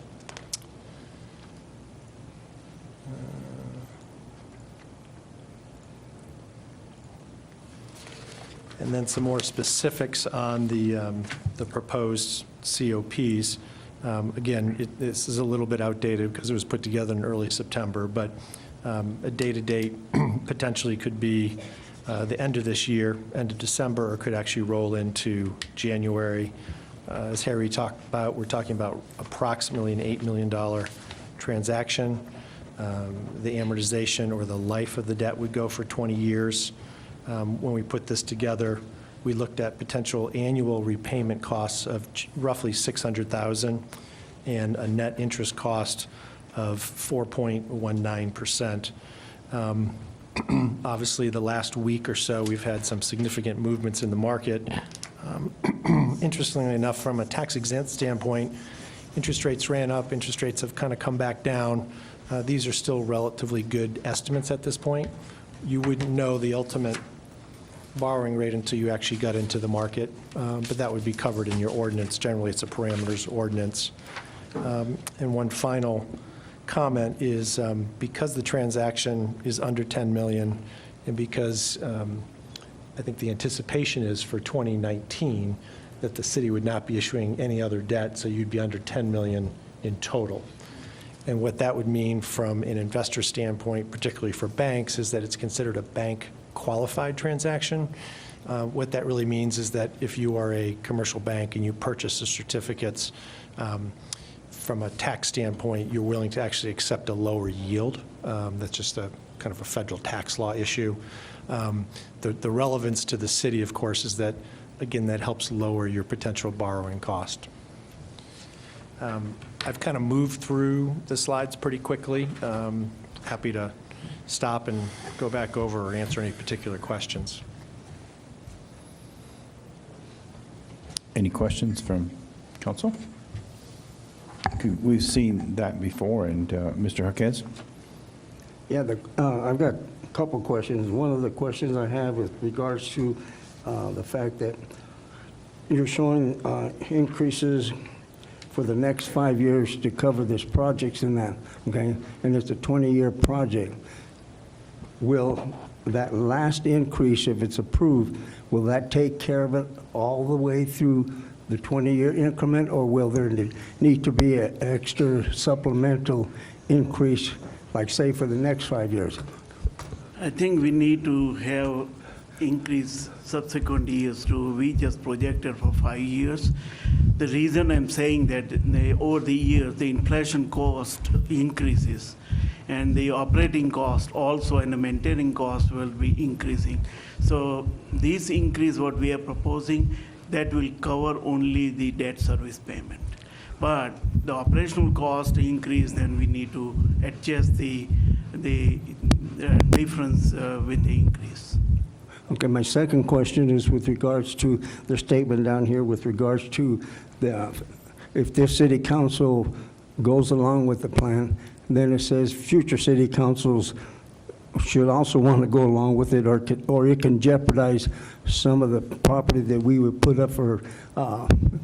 And then some more specifics on the proposed COPs. Again, this is a little bit outdated because it was put together in early September, but a date-to-date potentially could be the end of this year, end of December, or could actually roll into January. As Harry talked about, we're talking about approximately an $8 million transaction. The amortization or the life of the debt would go for 20 years. When we put this together, we looked at potential annual repayment costs of roughly $600,000 and a net interest cost of 4.19%. Obviously, the last week or so, we've had some significant movements in the market. Interestingly enough, from a tax-exempt standpoint, interest rates ran up, interest rates have kind of come back down. These are still relatively good estimates at this point. You wouldn't know the ultimate borrowing rate until you actually got into the market, but that would be covered in your ordinance. Generally, it's a parameters ordinance. And one final comment is because the transaction is under $10 million and because I think the anticipation is for 2019 that the city would not be issuing any other debt, so you'd be under $10 million in total. And what that would mean from an investor standpoint, particularly for banks, is that it's considered a bank-qualified transaction. What that really means is that if you are a commercial bank and you purchase the certificates, from a tax standpoint, you're willing to actually accept a lower yield. That's just a kind of a federal tax law issue. The relevance to the city, of course, is that, again, that helps lower your potential borrowing cost. I've kind of moved through the slides pretty quickly. Happy to stop and go back over or answer any particular questions. Any questions from council? We've seen that before, and Mr. Jaquez? Yeah, I've got a couple questions. One of the questions I have with regards to the fact that you're showing increases for the next 5 years to cover this projects and that, okay? And it's a 20-year project. Will that last increase, if it's approved, will that take care of it all the way through the 20-year increment, or will there need to be an extra supplemental increase, like say for the next 5 years? I think we need to have increase subsequent years too. We just projected for 5 years. The reason I'm saying that over the years, the inflation cost increases, and the operating cost also and the maintaining cost will be increasing. So this increase, what we are proposing, that will cover only the debt service payment. But the operational cost increase, then we need to adjust the difference with the increase. Okay, my second question is with regards to the statement down here with regards to if this city council goes along with the plan, then it says future city councils should also want to go along with it, or it can jeopardize some of the property that we would put up for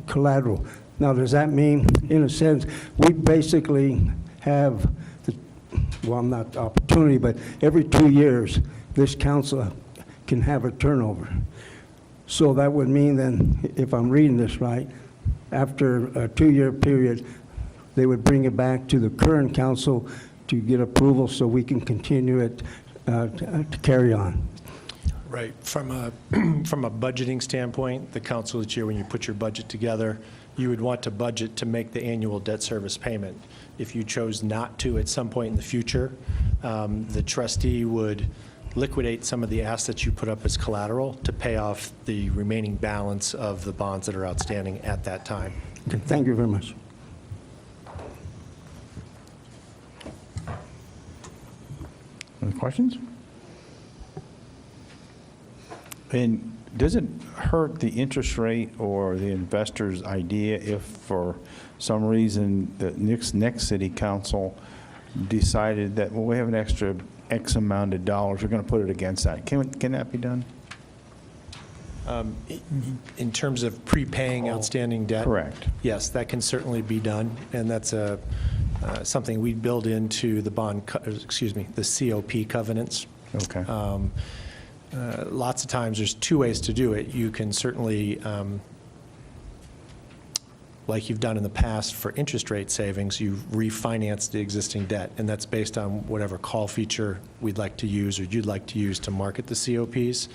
collateral. Now, does that mean, in a sense, we basically have, not the opportunity, but every 2 years, this council can have a turnover. So that would mean then, if I'm reading this right, after a 2-year period, they would bring it back to the current council to get approval so we can continue it to carry on. Right. From a budgeting standpoint, the council each year, when you put your budget together, you would want to budget to make the annual debt service payment. If you chose not to at some point in the future, the trustee would liquidate some of the assets you put up as collateral to pay off the remaining balance of the bonds that are outstanding at that time. Okay, thank you very much. Other questions? And does it hurt the interest rate or the investor's idea if for some reason the next city council decided that, well, we have an extra X amount of dollars, we're going to put it against that? Can that be done? In terms of prepaying outstanding debt? Correct. Yes, that can certainly be done, and that's something we build into the the COP covenants. Okay. Lots of times, there's two ways to do it. You can certainly, like you've done in the past for interest rate savings, you refinance the existing debt, and that's based on whatever call feature we'd like to use or you'd like to use to market the COPs.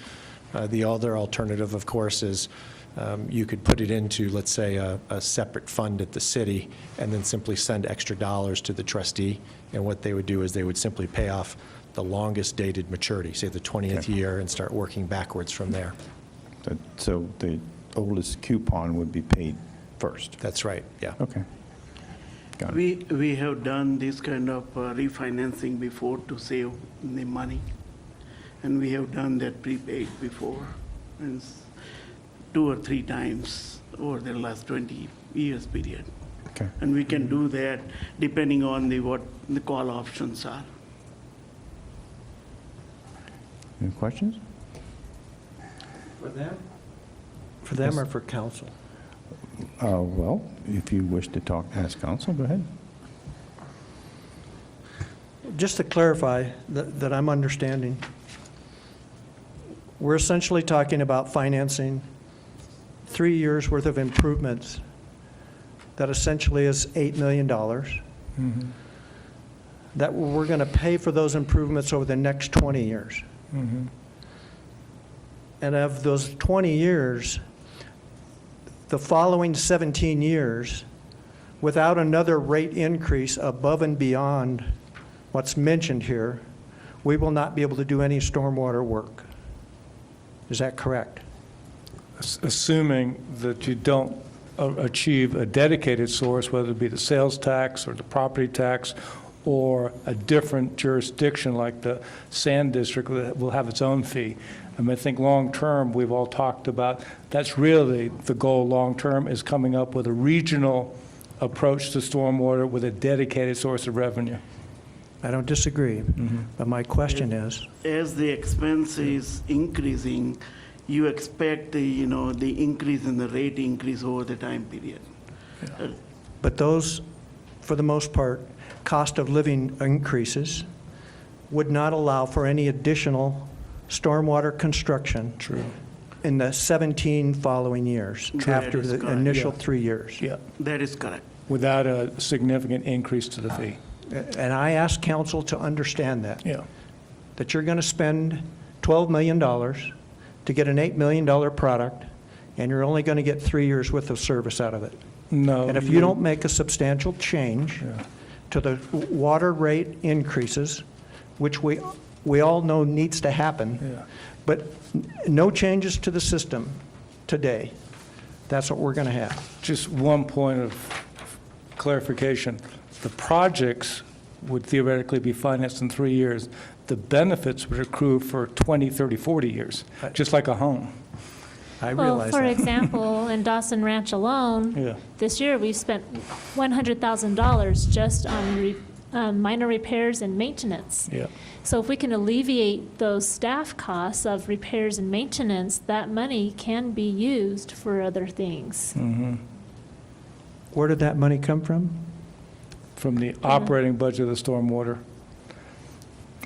The other alternative, of course, is you could put it into, let's say, a separate fund at the city and then simply send extra dollars to the trustee. And what they would do is they would simply pay off the longest dated maturity, say the 20th year, and start working backwards from there. So the oldest coupon would be paid first? That's right, yeah. Okay. Got it. We have done this kind of refinancing before to save the money. And we have done that prepaid before, and 2 or 3 times over the last 20 years period. Okay. And we can do that depending on what the call options are. Any questions? For them? For them or for council? Well, if you wish to ask council, go ahead. Just to clarify that I'm understanding, we're essentially talking about financing 3 years' worth of improvements that essentially is $8 million. Mm-hmm. That we're going to pay for those improvements over the next 20 years. Mm-hmm. And of those 20 years, the following 17 years, without another rate increase above and beyond what's mentioned here, we will not be able to do any stormwater work. Is that correct? Assuming that you don't achieve a dedicated source, whether it be the sales tax or the property tax or a different jurisdiction like the Sand District that will have its own fee. I think long-term, we've all talked about, that's really the goal long-term, is coming up with a regional approach to stormwater with a dedicated source of revenue. I don't disagree, but my question is, As the expense is increasing, you expect the increase in the rate increase over the time period. but those, for the most part, cost of living increases would not allow for any additional stormwater construction. True. In the 17 following years, after is the correct. initial Yeah. 3 years. Yeah, That is correct. without a significant increase to the fee. And I ask council to understand that. Yeah. That you're going to spend $12 million to get an $8 million product, and you're only going to get 3 years' worth of service out of it. No. And if you don't make a substantial change Yeah. to the water rate increases, which we all know needs to happen, Yeah. but no changes to the system today, that's what we're going to have. Just one point of clarification. The projects would theoretically be financed in 3 years. The benefits would accrue for 20, 30, 40 years, just like a home. I Well, realize for that. example, in Dawson Ranch alone, Yeah. this year we've spent $100,000 just on minor repairs and maintenance. Yeah. So if we can alleviate those staff costs of repairs and maintenance, that money can be used for other things. Where did that money come from? From the operating budget of the stormwater.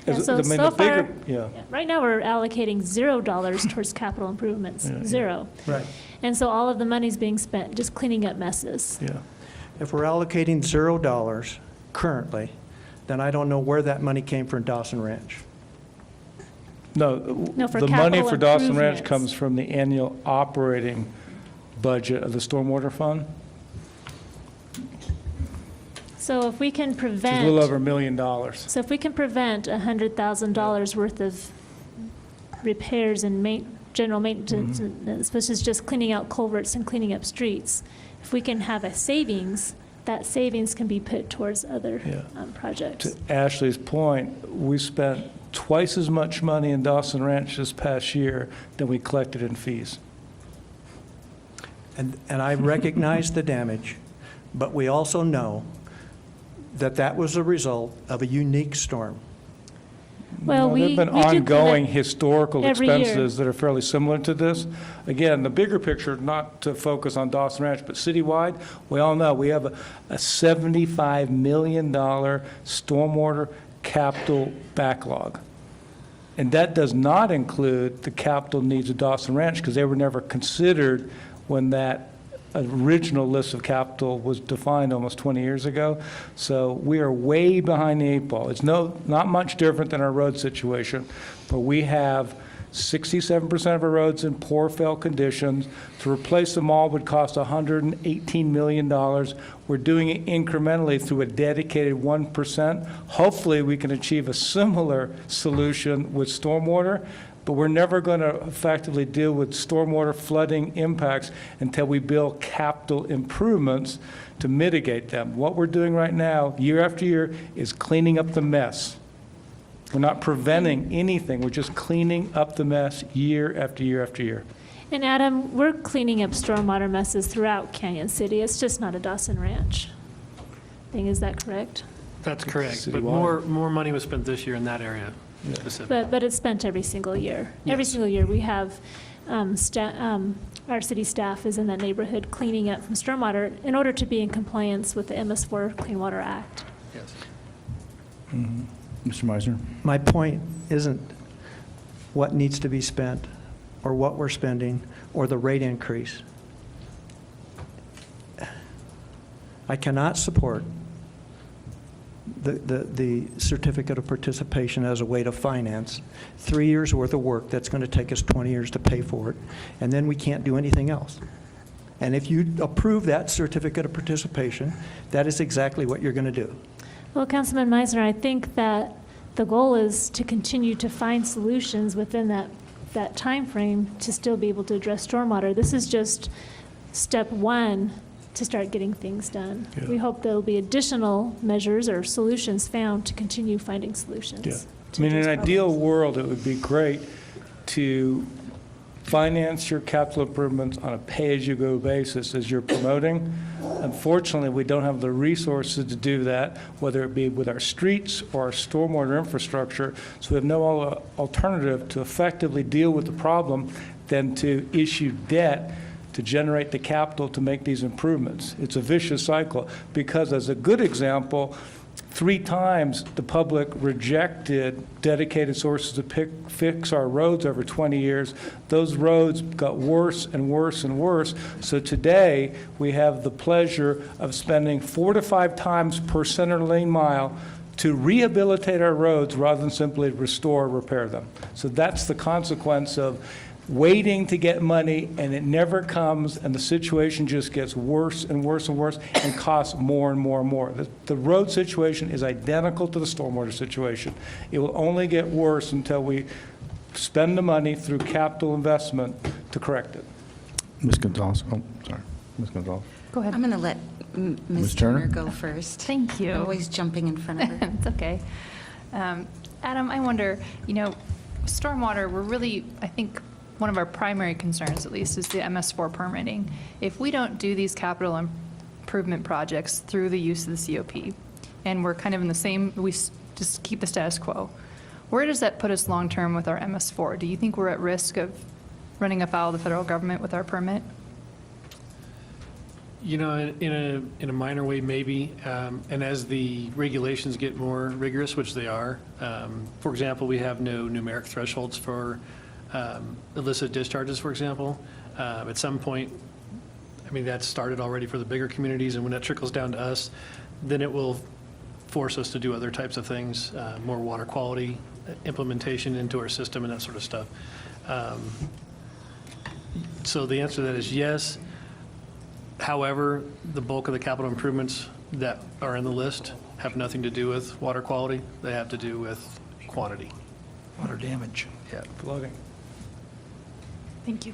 Yeah, As- so I mean, so the bigger- far, Yeah. right now, we're allocating $0 towards capital improvements, Yeah, yeah. zero. Right. And so all of the money's being spent just cleaning up messes. Yeah. If we're allocating $0 currently, then I don't know where that money came from Dawson Ranch. No, No, for the money capital for Dawson Ranch improvements. comes from the annual operating budget of the stormwater fund, So if we can which is a prevent. little over $1 million. So if we can prevent $100,000 worth of repairs and general maintenance, which is just cleaning out culverts and cleaning up streets, if we can have a savings, that savings can be put towards other Yeah. projects. To Ashley's point, we spent twice as much money in Dawson Ranch this past year than we collected in fees. And I recognize the damage, but we also know that that was a result of a unique storm. Well, No, there've been we do ongoing collect historical every year. expenses that are fairly similar to this. Again, the bigger picture, not to focus on Dawson Ranch, but citywide, we all know we have a $75 million stormwater capital backlog. And that does not include the capital needs of Dawson Ranch, because they were never considered when that original list of capital was defined almost 20 years ago. So we are way behind the 8 ball. It's not much different than our road situation, but we have 67% of our roads in poor fail conditions. To replace them all would cost $118 million. We're doing it incrementally through a dedicated 1%. Hopefully, we can achieve a similar solution with stormwater, but we're never going to effectively deal with stormwater flooding impacts until we build capital improvements to mitigate them. What we're doing right now, year after year, is cleaning up the mess. We're not preventing anything, we're just cleaning up the mess year after year after year. And Adam, we're cleaning up stormwater messes throughout Canyon City. It's just not a Dawson Ranch thing. Is that correct? That's correct, but Citywide. more money was spent this year in that area specifically. But it's spent every single year. Every Yes. single year, we have, our city staff is in that neighborhood cleaning up from stormwater in order to be in compliance with the MS4 Clean Water Act. Yes. Mr. Meisner? My point isn't what needs to be spent, or what we're spending, or the rate increase. I cannot support the certificate of participation as a way to finance 3 years' worth of work that's going to take us 20 years to pay for it, and then we can't do anything else. And if you approve that certificate of participation, that is exactly what you're going to do. Well, Councilman Meisner, I think that the goal is to continue to find solutions within that timeframe to still be able to address stormwater. This is just step one to start getting things done. Yeah. We hope there'll be additional measures or solutions found to continue finding solutions. Yeah. to I mean, in an address ideal problems. world, it would be great to finance your capital improvements on a pay-as-you-go basis as you're promoting. Unfortunately, we don't have the resources to do that, whether it be with our streets or our stormwater infrastructure, so we have no alternative to effectively deal with the problem than to issue debt to generate the capital to make these improvements. It's a vicious cycle, because as a good example, 3 times the public rejected dedicated sources to fix our roads over 20 years. Those roads got worse and worse and worse. So today, we have the pleasure of spending 4 to 5 times per center lane mile to rehabilitate our roads rather than simply restore or repair them. So that's the consequence of waiting to get money, and it never comes, and the situation just gets worse and worse and worse and costs more and more and more. The road situation is identical to the stormwater situation. It will only get worse until we spend the money through capital investment to correct it. Ms. Gonzalez, oh, sorry, Ms. Gonzalez. Go ahead. I'm going to let Ms. Ms. Turner? Turner go first. Thank you. I'm always jumping in front of her. It's okay. Adam, I wonder, stormwater, we're really, I think, one of our primary concerns, at least, is the MS4 permitting. If we don't do these capital improvement projects through the use of the COP, and we're kind of in the same, just keep the status quo, where does that put us long-term with our MS4? Do you think we're at risk of running afoul of the federal government with our permit? In a minor way, maybe. And as the regulations get more rigorous, which they are, for example, we have no numeric thresholds for illicit discharges, for example. At some point, that started already for the bigger communities, and when that trickles down to us, then it will force us to do other types of things, more water quality implementation into our system and that sort of stuff. So the answer to that is yes. However, the bulk of the capital improvements that are in the list have nothing to do with water quality. They have to do with quantity. Water damage. Yeah, flooding. Thank you.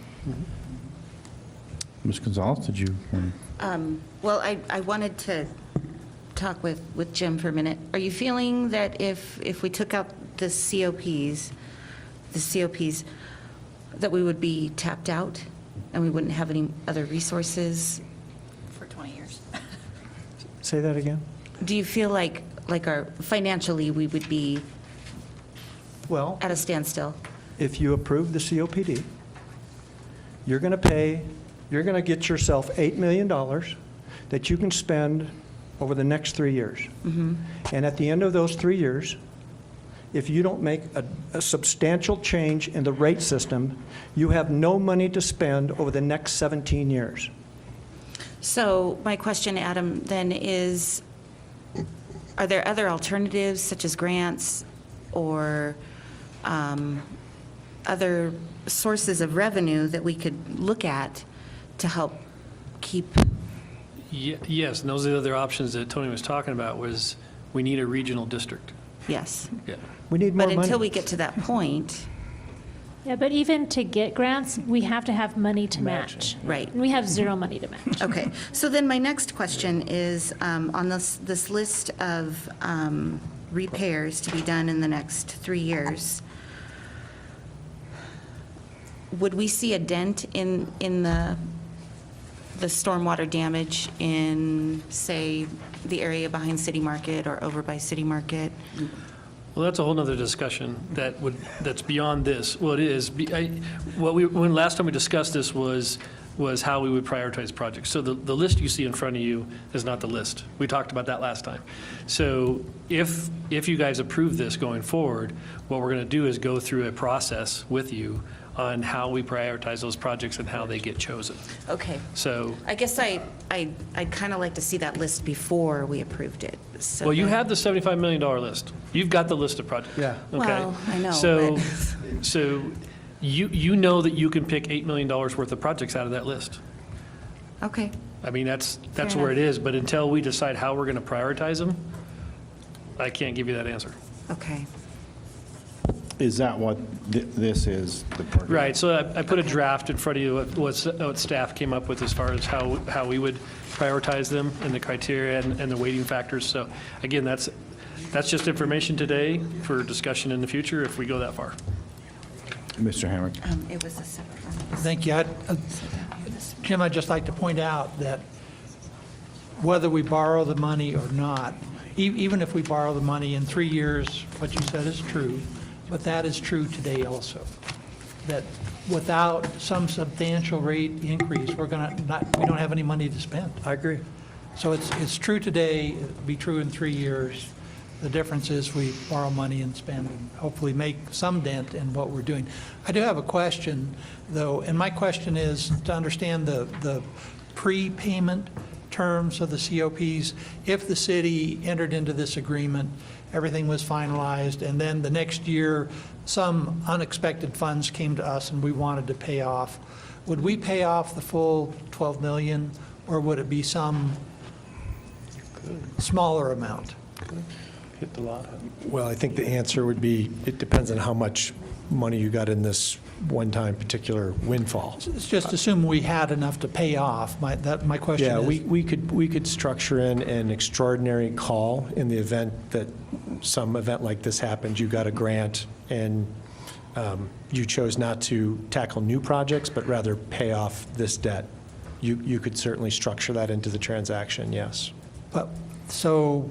Ms. Gonzalez, did you want Well, I wanted to talk with Jim for a minute. Are you feeling that if we took out the COPs, that we would be tapped out and we wouldn't have any other resources? For 20 years. Say that again? Do you feel like our, financially, we would be Well, at a standstill? if you approve the COPD, you're going to get yourself $8 million that you can spend over the next 3 years. And at the end of those 3 years, if you don't make a substantial change in the rate system, you have no money to spend over the next 17 years. So my question, Adam, then is, are there other alternatives such as grants or other sources of revenue that we could look at to help keep? Yes, and those are the other options that Tony was talking about, was we need a regional district. Yes. Yeah. We need more But money. until we get to that point, Yeah, but even to get grants, we have to have money to match. right. And we have zero money to match. Okay, so then my next question is, on this list of repairs to be done in the next 3 years, would we see a dent in the stormwater damage in, say, the area behind City Market or over by City Market? Well, that's a whole nother discussion that's beyond this. Well, it is. When last time we discussed this was how we would prioritize projects. So the list you see in front of you is not the list. We talked about that last time. So if you guys approve this going forward, what we're going to do is go through a process with you on how we prioritize those projects and how they get chosen. Okay. So, I guess I'd kind of like to see that list before we approved it. So well, you then- have the $75 million list. You've got the list of projects. Yeah. Okay. Well, I know, So, but- so you know that you can pick $8 million worth of projects out of that list. Okay. I mean, that's Fair where it enough. is, but until we decide how we're going to prioritize them, I can't give you that answer. Okay. Is that what this is? The program? Right, so I put a draft in front of you, what staff came up with as far as how we would prioritize them and the criteria and the weighting factors. So again, that's just information today for discussion in the future if we go that far. Mr. Hamrick? It was a separate one. Thank you. Jim, I'd just like to point out that whether we borrow the money or not, even if we borrow the money in 3 years, what you said is true, but that is true today also. That without some substantial rate increase, we don't have any money to spend. I agree. So it's true today, it'll be true in 3 years. The difference is we borrow money and spend, and hopefully make some dent in what we're doing. I do have a question, though, and my question is to understand the prepayment terms of the COPs. If the city entered into this agreement, everything was finalized, and then the next year, some unexpected funds came to us and we wanted to pay off, would we pay off the full 12 million, or would it be some smaller amount? Hit the lot. Well, I think the answer would be, it depends on how much money you got in this one-time particular windfall. It's just assume we had enough to pay off. My question Yeah, is. we could structure in an extraordinary call in the event that some event like this happened, you got a grant and you chose not to tackle new projects, but rather pay off this debt. You could certainly structure that into the transaction, yes. But, so,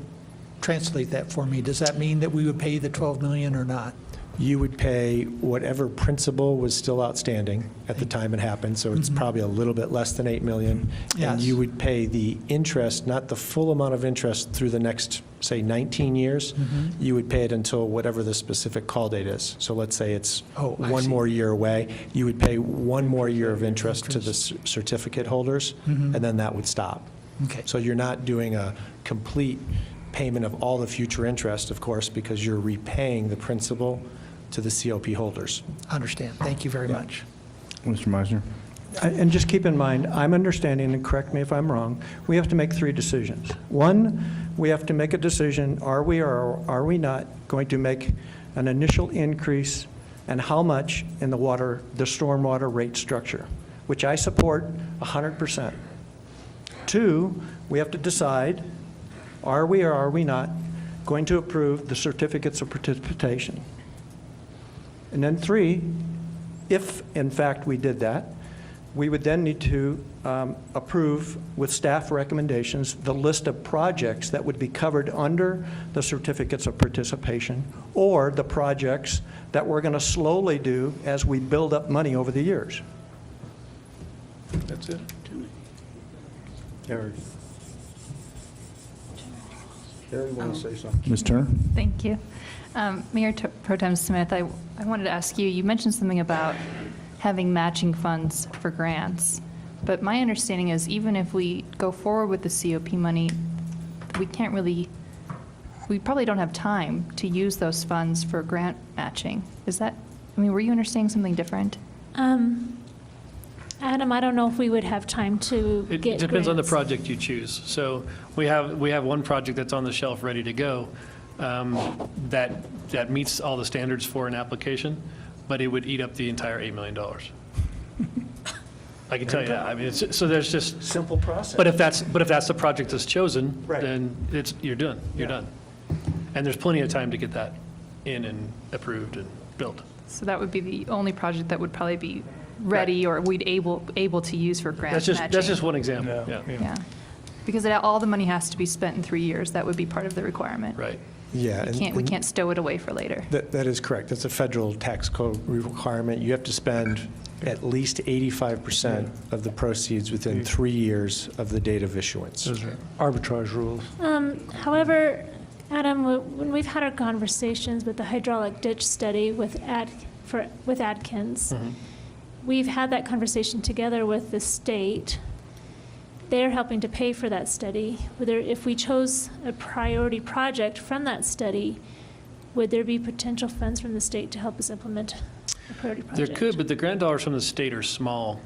translate that for me. Does that mean that we would pay the 12 million or not? You would pay whatever principal was still outstanding at the time it happened, so it's probably a little bit less than 8 million. And Yes. you would pay the interest, not the full amount of interest through the next, say, 19 years. You would pay it until whatever the specific call date is. So let's say it's Oh, I one see. more year away. You would pay one more year of interest to the certificate holders, and then that would stop. Okay. So you're not doing a complete payment of all the future interest, of course, because you're repaying the principal to the COP holders. Understand. Thank you very much. Mr. Meisner? And just keep in mind, I'm understanding, and correct me if I'm wrong, we have to make 3 decisions. One, we have to make a decision, are we or are we not going to make an initial increase, and how much in the stormwater rate structure, which I support 100%. 2, we have to decide, are we or are we not going to approve the certificates of participation? And then 3, if in fact we did that, we would then need to approve with staff recommendations the list of projects that would be covered under the certificates of participation, or the projects that we're going to slowly do as we build up money over the years. That's it. Harry, you want to say something? Ms. Turner? Thank you. Mayor Pro Tem Smith, I wanted to ask you mentioned something about having matching funds for grants. But my understanding is even if we go forward with the COP money, we probably don't have time to use those funds for grant matching. Were you understanding something different? Adam, I don't know if we would have time to It get depends on the grants. project you choose. So we have one project that's on the shelf ready to go that meets all the standards for an application, but it would eat up the entire $8 million. I can tell you that. I mean, so there's just, Simple process. but if that's the project that's chosen, Right. then you're done. You're done. And there's plenty of time to get that in and approved and built. So that would be the only project that would probably be ready or we'd able to use for grant matching. That's just one example. Yeah. Yeah. Because all the money has to be spent in 3 years. That would be part of the requirement. Right. Yeah. We can't stow it away for later. That is correct. That's a federal tax code requirement. You have to spend at least 85% of the proceeds within 3 years of the date of issuance. Those are arbitrage rules. However, Adam, when we've had our conversations with the hydraulic ditch study with Adkins, we've had that conversation together with the state. They're helping to pay for that study. If we chose a priority project from that study, would there be potential funds from the state to help us implement a priority There project? could, but the grant dollars from the state are small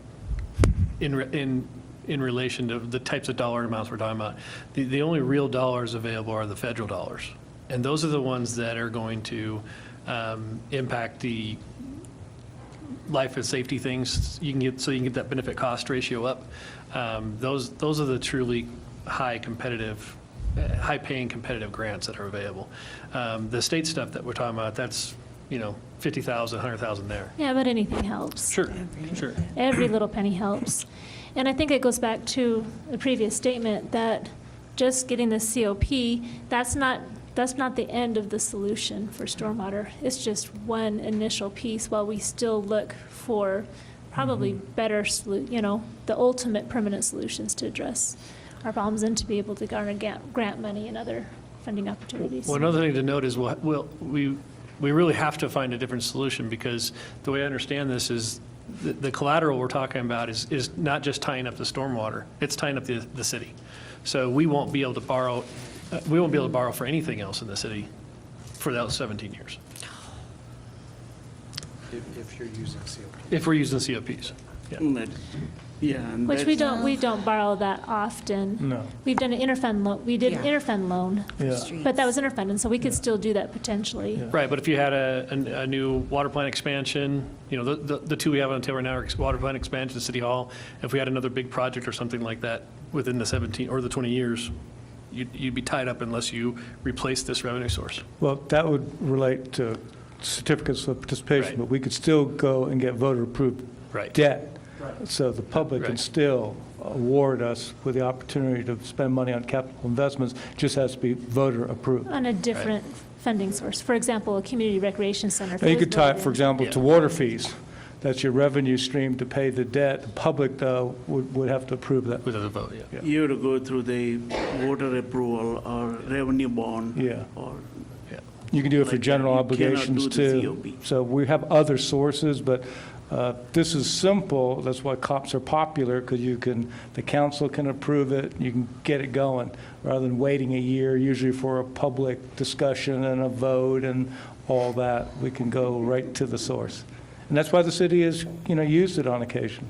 in relation to the types of dollar amounts we're talking about. The only real dollars available are the federal dollars. And those are the ones that are going to impact the life and safety things you can get that benefit cost ratio up. Those are the truly high-paying competitive grants that are available. The state stuff that we're talking about, that's, $50,000, $100,000 there. Yeah, but anything helps. Sure. Every little penny helps. And I think it goes back to the previous statement that just getting the COP, that's not that's not the end of the solution for stormwater. It's just one initial piece while we still look for probably better, the ultimate permanent solutions to address our problems and to be able to garner grant money and other funding opportunities. Well, another thing to note is we really have to find a different solution, because the way I understand this is the collateral we're talking about is not just tying up the stormwater, it's tying up the city. So we won't be able to borrow for anything else in the city for those 17 years. If you're using COP. If we're using COPs. Yeah. Yeah. and Which we that's- don't borrow that often. No. We've done an interfund loan, we did an Yeah. interfund loan, Yeah. but that was interfund, and so we could still do that potentially. Right, but if you had a new water plant expansion, the two we have on the table right now are water plant expansion at City Hall. If we had another big project or something like that within the 17 or the 20 years, you'd be tied up unless you replace this revenue source. Well, that would relate to certificates of participation, Right. but we could still go and get voter-approved Right. debt. So the public can Right. still award us with the opportunity to spend money on capital investments, just has to be voter-approved. On a different funding source. For example, a community recreation center. if Now, you it was could tie it, voted for in. example, to Yeah. water fees. That's your revenue stream to pay the debt. The public, though, would have to approve that. Without a vote, yeah. You have to go through the voter approval or revenue bond. Yeah. Or You can do it for Like, general you cannot obligations, do the too. COP. So we have other sources, but this is simple. That's why COPs are popular, because the council can approve it, you can get it going, rather than waiting a year, usually for a public discussion and a vote and all that. We can go right to the source. And that's why the city has, used it on occasion.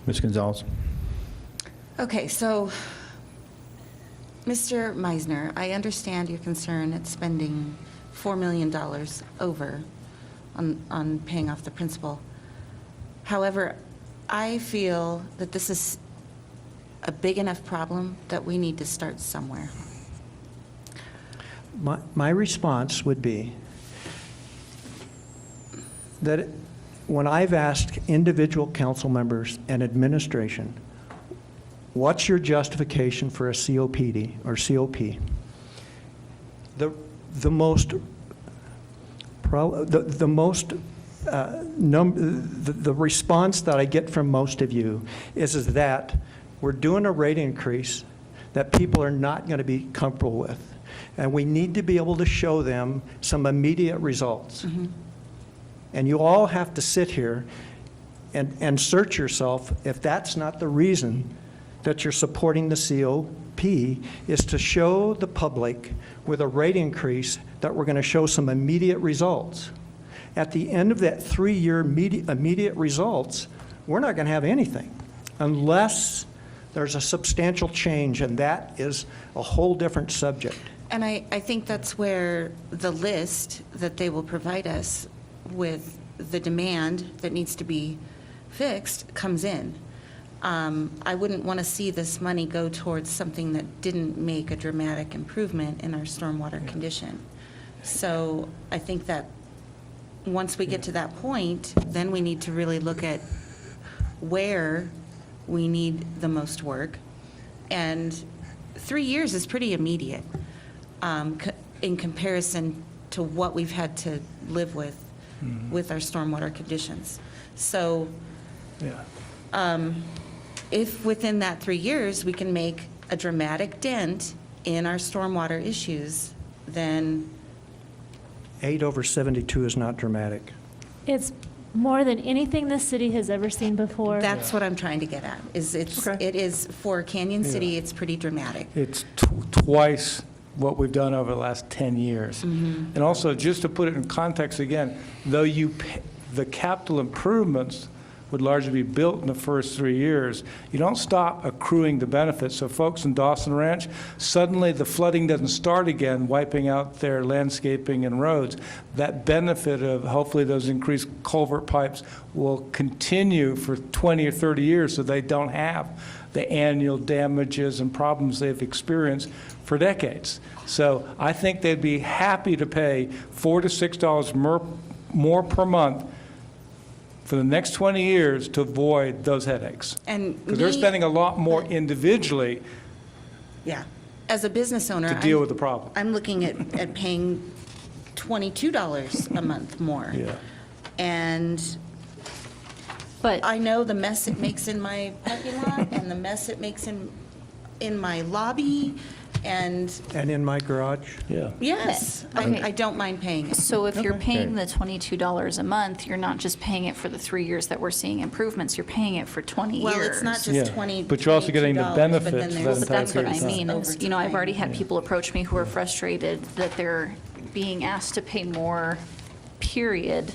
Ms. Gonzalez? Okay, so, Mr. Meisner, I understand your concern at spending $4 million over on paying off the principal. However, I feel that this is a big enough problem that we need to start somewhere. My response would be that when I've asked individual council members and administration, what's your justification for a COPD or COP? The response that I get from most of you is that we're doing a rate increase that people are not going to be comfortable with, and we need to be able to show them some immediate results. And you all have to sit here and search yourself if that's not the reason that you're supporting the COP, is to show the public with a rate increase that we're going to show some immediate results. At the end of that 3-year immediate results, we're not going to have anything unless there's a substantial change, and that is a whole different subject. And I think that's where the list that they will provide us with the demand that needs to be fixed comes in. I wouldn't want to see this money go towards something that didn't make a dramatic improvement in our stormwater condition. So I think that once we get to that point, then we need to really look at where we need the most work. And 3 years is pretty immediate in comparison to what we've had to live with our stormwater conditions. So if within that 3 years, we can make a dramatic dent in our stormwater issues, then 8 over 72 is not dramatic. It's more than anything this city has ever seen before. that's what I'm trying to get at, is it is, for Canyon City, it's pretty dramatic. It's twice what we've done over the last 10 years. And also, just to put it in context again, though the capital improvements would largely be built in the first 3 years, you don't stop accruing the benefits. So folks in Dawson Ranch, suddenly the flooding doesn't start again, wiping out their landscaping and roads. That benefit of hopefully those increased culvert pipes will continue for 20 or 30 years, so they don't have the annual damages and problems they've experienced for decades. So I think they'd be happy to pay $4 to $6 more per month for the next 20 years to avoid those headaches. And Because they're spending a lot more individually. Yeah. as a business owner. to deal with the problem. I'm looking at paying $22 a month more. Yeah. And But I know the mess it makes in my parking lot and the mess it makes in my lobby, and And in my garage? Yeah. yes, Okay. I don't mind paying it. So if you're paying the $22 a month, you're not just paying it for the 3 years that we're seeing improvements, you're paying it for 20 years. Well, it's not Yeah, just 20, but you're also getting the $22, but then benefits there's that But entire that's what I period of time. mean, is, you know, I've already had Overtime. people approach me who are frustrated that they're being asked to pay more, period,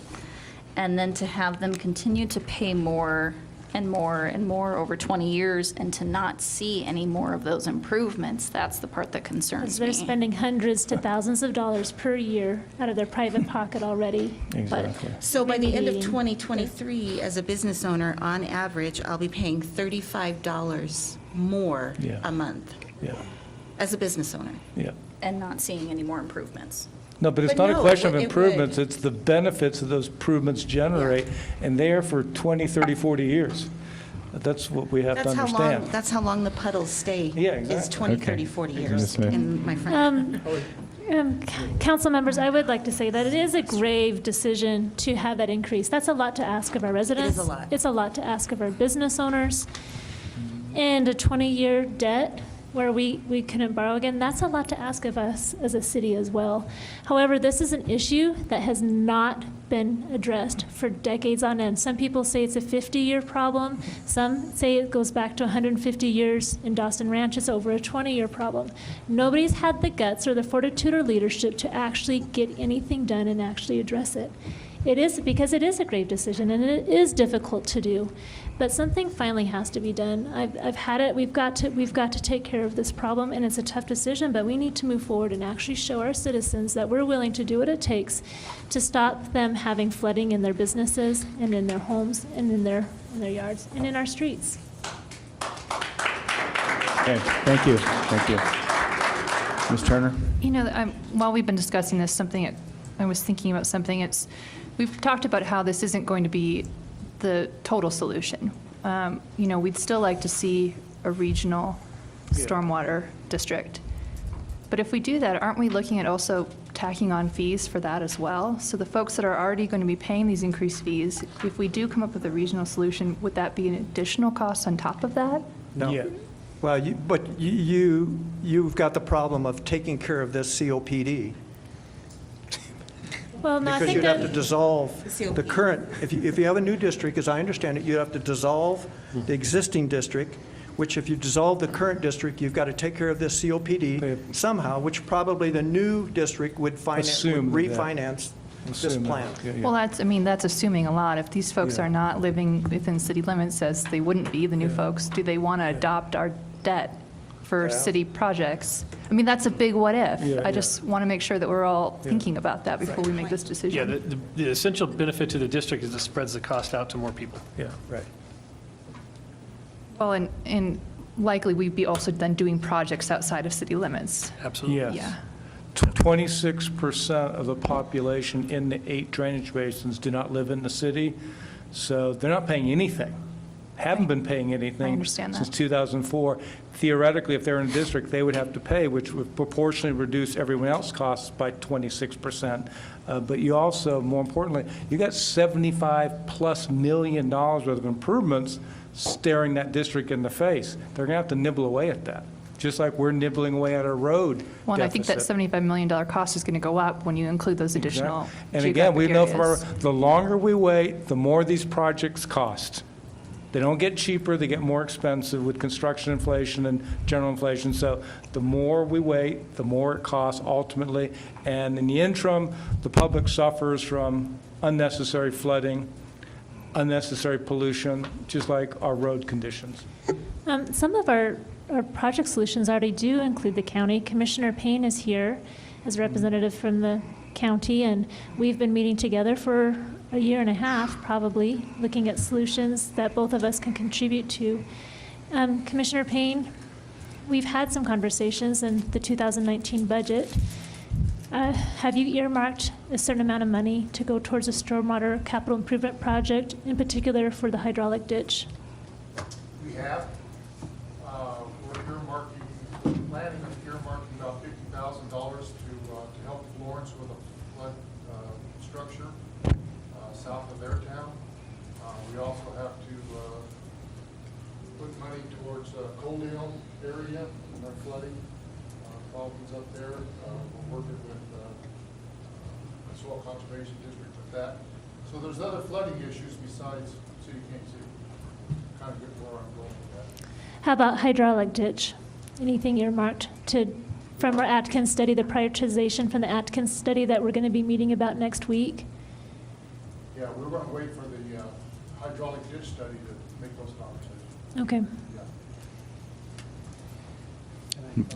and then to have them continue to pay more and more and more over 20 years and to not see any more of those improvements, that's the part that Because concerns they're me. spending hundreds to thousands of dollars per year out of their private pocket already. Exactly. So by the end of Remediating. 2023, as a business owner, on average, I'll be paying $35 more Yeah. a month Yeah, as a business owner. yeah. And not seeing any more improvements. No, but it's But not a no, question of it would. improvements, it's the benefits that those improvements generate, and they're for 20, 30, 40 years. That's what we have to understand. That's how long the puddles stay. Yeah, Is exactly. 20, Okay. 30, 40 Ms. years Smith. in my front. Council members, I would like to say that it is a grave decision to have that increase. That's a lot to ask of our residents. a lot. It's a lot to ask of our business owners. And a 20-year debt where we couldn't borrow again, that's a lot to ask of us as a city as well. However, this is an issue that has not been addressed for decades on end. Some people say it's a 50-year problem. Some say it goes back to 150 years. In Dawson Ranch, it's over a 20-year problem. Nobody's had the guts or the fortitude or leadership to actually get anything done and actually address it. It is because it is a grave decision and it is difficult to do, but something finally has to be done. I've had it. We've got to take care of this problem, and it's a tough decision. But we need to move forward and actually show our citizens that we're willing to do what it takes to stop them having flooding in their businesses and in their homes and in their yards and in our streets. Okay, thank you, thank you. Ms. Turner? You know, while we've been discussing this, I was thinking about something. We've talked about how this isn't going to be the total solution. You know, we'd still like to see a regional stormwater district. But if we do that, aren't we looking at also tacking on fees for that as well? So the folks that are already going to be paying these increased fees, if we do come up with a regional solution, would that be an additional cost on top of that? No. Yeah. Well, you've got the problem of taking care of this COPD. Well, no, I Because think you'd have to that dissolve The the current, if you have a new district, as I understand it, you have to dissolve the existing district, which if you dissolve the current district, you've got to take care of this COPD somehow, which probably the new district would Assume that. refinance this Assume that. plan. Yeah, yeah. Well, that's assuming a lot. If these folks Yeah. are not living within city limits, as they wouldn't be, the new folks, do they want to adopt our debt for city projects? I mean, that's a big what if. Yeah, I just want to make sure that we're all thinking about that before we make this Yeah, decision. the essential benefit to the district is it spreads the cost out to more people. Yeah, right. Well, and likely we'd be also then doing projects outside of city limits. Absolutely. Yes. Yeah. 26% of the population in the 8 drainage basins do not live in the city, so they're not paying anything. Haven't been paying anything. I understand that. Since 2004. Theoretically, if they're in a district, they would have to pay, which would proportionally reduce everyone else's costs by 26%. But you also, more importantly, you got $75+ million worth of improvements staring that district in the face. They're going to have to nibble away at that, just like we're nibbling away at a road Well, and I think that deficit. $75 million cost is going to go up when you include those additional Exactly. And again, we know from our, geographic the longer we wait, the more these projects cost. They don't get cheaper, they get more expensive with construction inflation and general inflation. So the more we wait, the more it costs ultimately. And in the interim, the public suffers from unnecessary flooding, unnecessary pollution, just like our road conditions. some of our project solutions already do include the county. Commissioner Payne is here as a representative from the county, and we've been meeting together for a year and a half, probably, looking at solutions that both of us can contribute to. Commissioner Payne, we've had some conversations in the 2019 budget. Have you earmarked a certain amount of money to go towards a stormwater capital improvement project, in particular for the hydraulic ditch? We have, we're planning on earmarking money towards Coaldale area and our flooding problems up there. We're working with the Soil Conservation District with that. So there's other flooding issues besides City of Kansas City. Kind of get where I'm going with that. How about hydraulic ditch? Anything earmarked from our Atkins study, the prioritization from the Atkins study that we're going to be meeting about next week? Yeah, we're going to wait for the hydraulic ditch study to make those conversations. Okay.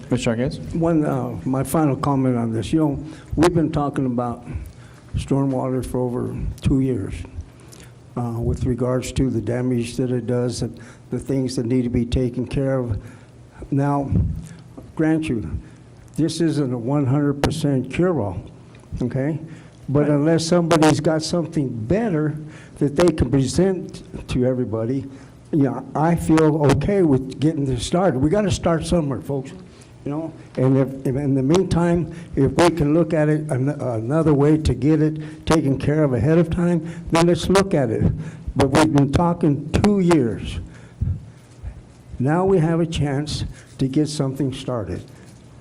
Mr. Arquez? My final comment on this, we've been talking about stormwater for over 2 years with regards to the damage that it does and the things that need to be taken care of. Now, grant you, this isn't a 100% cure-all, okay? But unless somebody's got something better that they can present to everybody, I feel okay with getting this started. We got to start somewhere, folks. And if in the meantime, if we can look at it another way to get it taken care of ahead of time, then let's look at it. But we've been talking 2 years. Now we have a chance to get something started.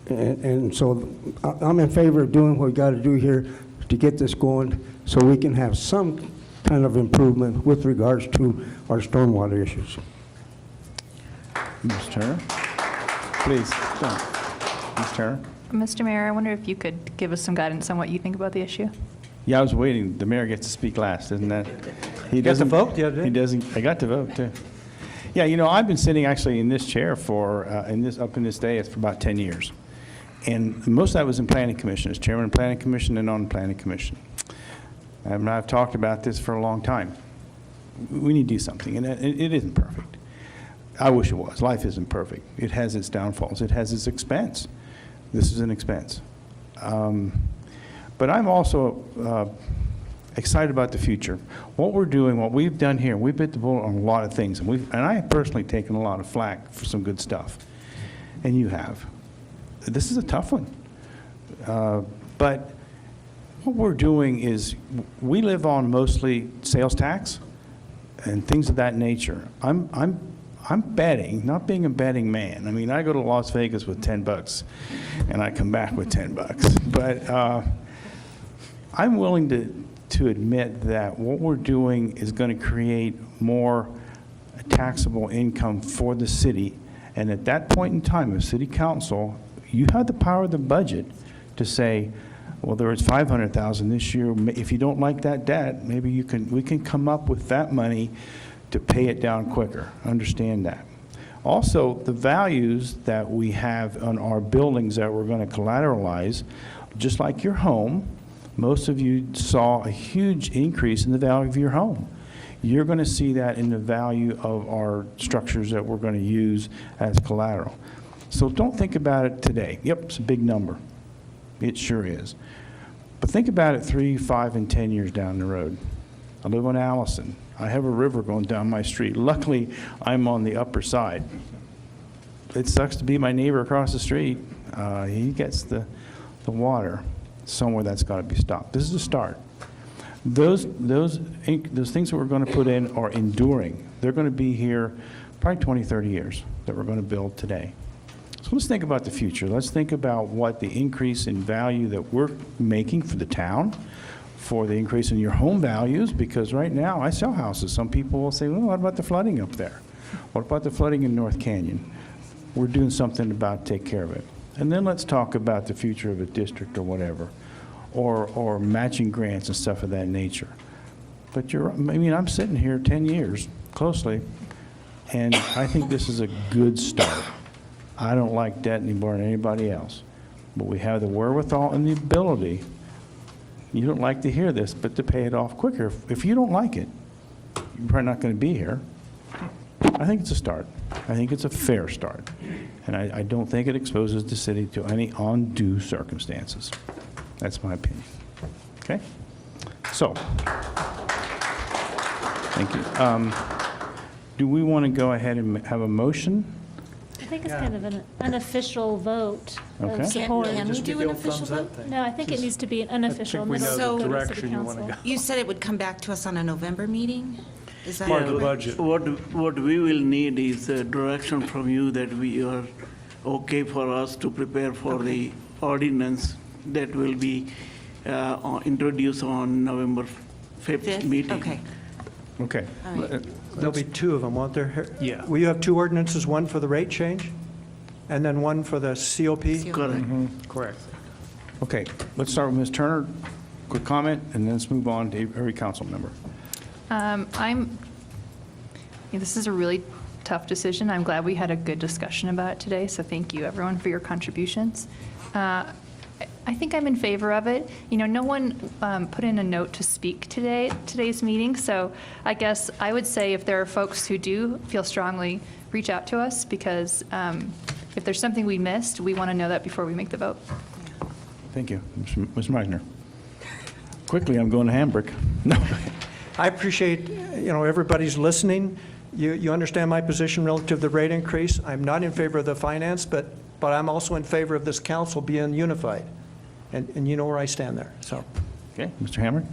And so I'm in favor of doing what we got to do here to get this going so we can have some kind of improvement with regards to our stormwater issues. Ms. Turner? Please, Ms. Turner? Mr. Mayor, I wonder if you could give us some guidance on what you think about the issue? Yeah, I was waiting. The mayor gets to speak last, isn't that? He got to doesn't vote the other day? He doesn't. I got to vote too. Yeah, I've been sitting actually in this chair for up in this dais for about 10 years, and most of that was in Planning Commission, as chairman of Planning Commission and on Planning Commission. And I've talked about this for a long time. We need to do something, and it isn't perfect. I wish it was. Life isn't perfect. It has its downfalls. It has its expense. This is an expense. But I'm also excited about the future. What we're doing, what we've done here, we've bit the bullet on a lot of things, and I have personally taken a lot of flack for some good stuff, and you have. This is a tough one. But what we're doing is we live on mostly sales tax and things of that nature. I'm betting, not being a betting man. I mean, I go to Las Vegas with $10 and I come back with $10. But I'm willing to admit that what we're doing is going to create more taxable income for the city. And at that point in time, as city council, you have the power of the budget to say, well, there was $500,000 this year. If you don't like that debt, maybe we can come up with that money to pay it down quicker. Understand that. Also, the values that we have on our buildings that we're going to collateralize, just like your home, most of you saw a huge increase in the value of your home. You're going to see that in the value of our structures that we're going to use as collateral. So don't think about it today. Yep, it's a big number. It sure is. But think about it 3, 5, and 10 years down the road. I live on Allison. I have a river going down my street. Luckily, I'm on the upper side. It sucks to be my neighbor across the street. He gets the water. Somewhere that's got to be stopped. This is a start. Those things that we're going to put in are enduring. They're going to be here probably 20, 30 years that we're going to build today. So let's think about the future. Let's think about what the increase in value that we're making for the town, for the increase in your home values, because right now I sell houses. Some people will say, well, what about the flooding up there? What about the flooding in North Canyon? We're doing something about to take care of it. And then let's talk about the future of a district or whatever, or matching grants and stuff of that nature. But I'm sitting here 10 years closely, and I think this is a good start. I don't like debt any more than anybody else, but we have the wherewithal and the ability. You don't like to hear this, but to pay it off quicker. If you don't like it, you're probably not going to be here. I think it's a start. I think it's a fair start. And I don't think it exposes the city to any undue circumstances. That's my opinion. Okay? So, thank you. Do we want to go ahead and have a motion? I think it's kind of an unofficial vote Okay. of support. Can we do an official vote? No, I think it needs to be an unofficial. we know and the then it'll go to direction city you wanna council. go. You said it would come back to us on a November meeting? Is that Part of the correct? budget. What we will need is a direction from you that we are okay for us to prepare for the ordinance that will be introduced on November 5th meeting. Okay. Okay. All right. There'll be two of them, won't there? Yeah. Will you have two ordinances, one for the rate change and then one for the COP? Correct. Correct. Okay, let's start with Ms. Turner. Quick comment, and then let's move on to every council member. This is a really tough decision. I'm glad we had a good discussion about it today, so thank you, everyone, for your contributions. I think I'm in favor of it. You know, no one put in a note to speak today's meeting, so I guess I would say if there are folks who do feel strongly, reach out to us, because if there's something we missed, we want to know that before we make the vote. Thank you. Ms. Meisner. Quickly, I'm going to Hamburg. No. I appreciate, everybody's listening. You understand my position relative to the rate increase. I'm not in favor of the finance, but I'm also in favor of this council being unified. And you know where I stand there, so. Okay, Mr. Hammer?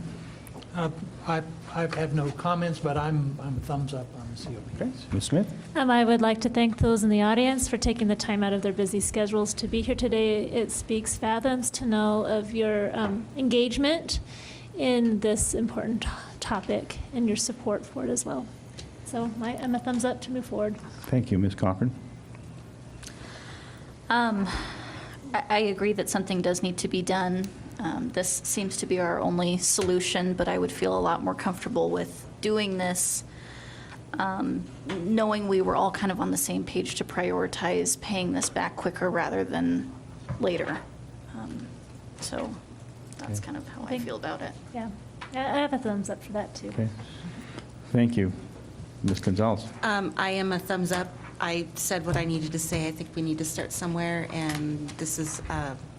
I have no comments, but I'm thumbs up on the COP. Okay, Ms. Smith? I would like to thank those in the audience for taking the time out of their busy schedules to be here today. It speaks fathoms to know of your engagement in this important topic and your support for it as well. So I'm a thumbs up to move forward. Thank you, Ms. Cochran. I agree that something does need to be done. This seems to be our only solution, but I would feel a lot more comfortable with doing this, knowing we were all kind of on the same page to prioritize paying this back quicker rather than later. So that's kind of how I feel about it. Yeah, I have a thumbs up for that too. Okay. Thank you. Ms. Gonzalez? I am a thumbs up. I said what I needed to say. I think we need to start somewhere, and this is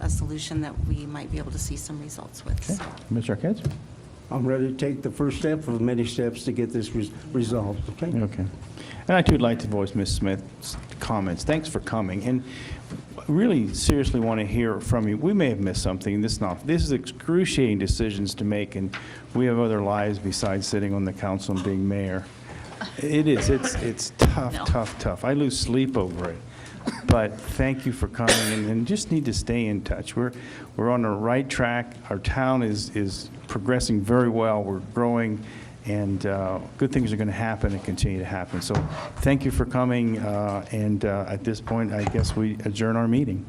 a solution that we might be able to see some results with. Okay. So. Mr. Arquette? I'm ready to take the first step of many steps to get this resolved, okay? Okay. And I too would like to voice Ms. Smith's comments. Thanks for coming. And really seriously want to hear from you. We may have missed something. This is excruciating decisions to make, and we have other lives besides sitting on the council and being mayor. It is. It's tough, tough. I lose sleep over it. But thank you for coming, and just need to stay in touch. We're on the right track. Our town is progressing very well. We're growing, and good things are going to happen and continue to happen. So thank you for coming, and at this point, I guess we adjourn our meeting.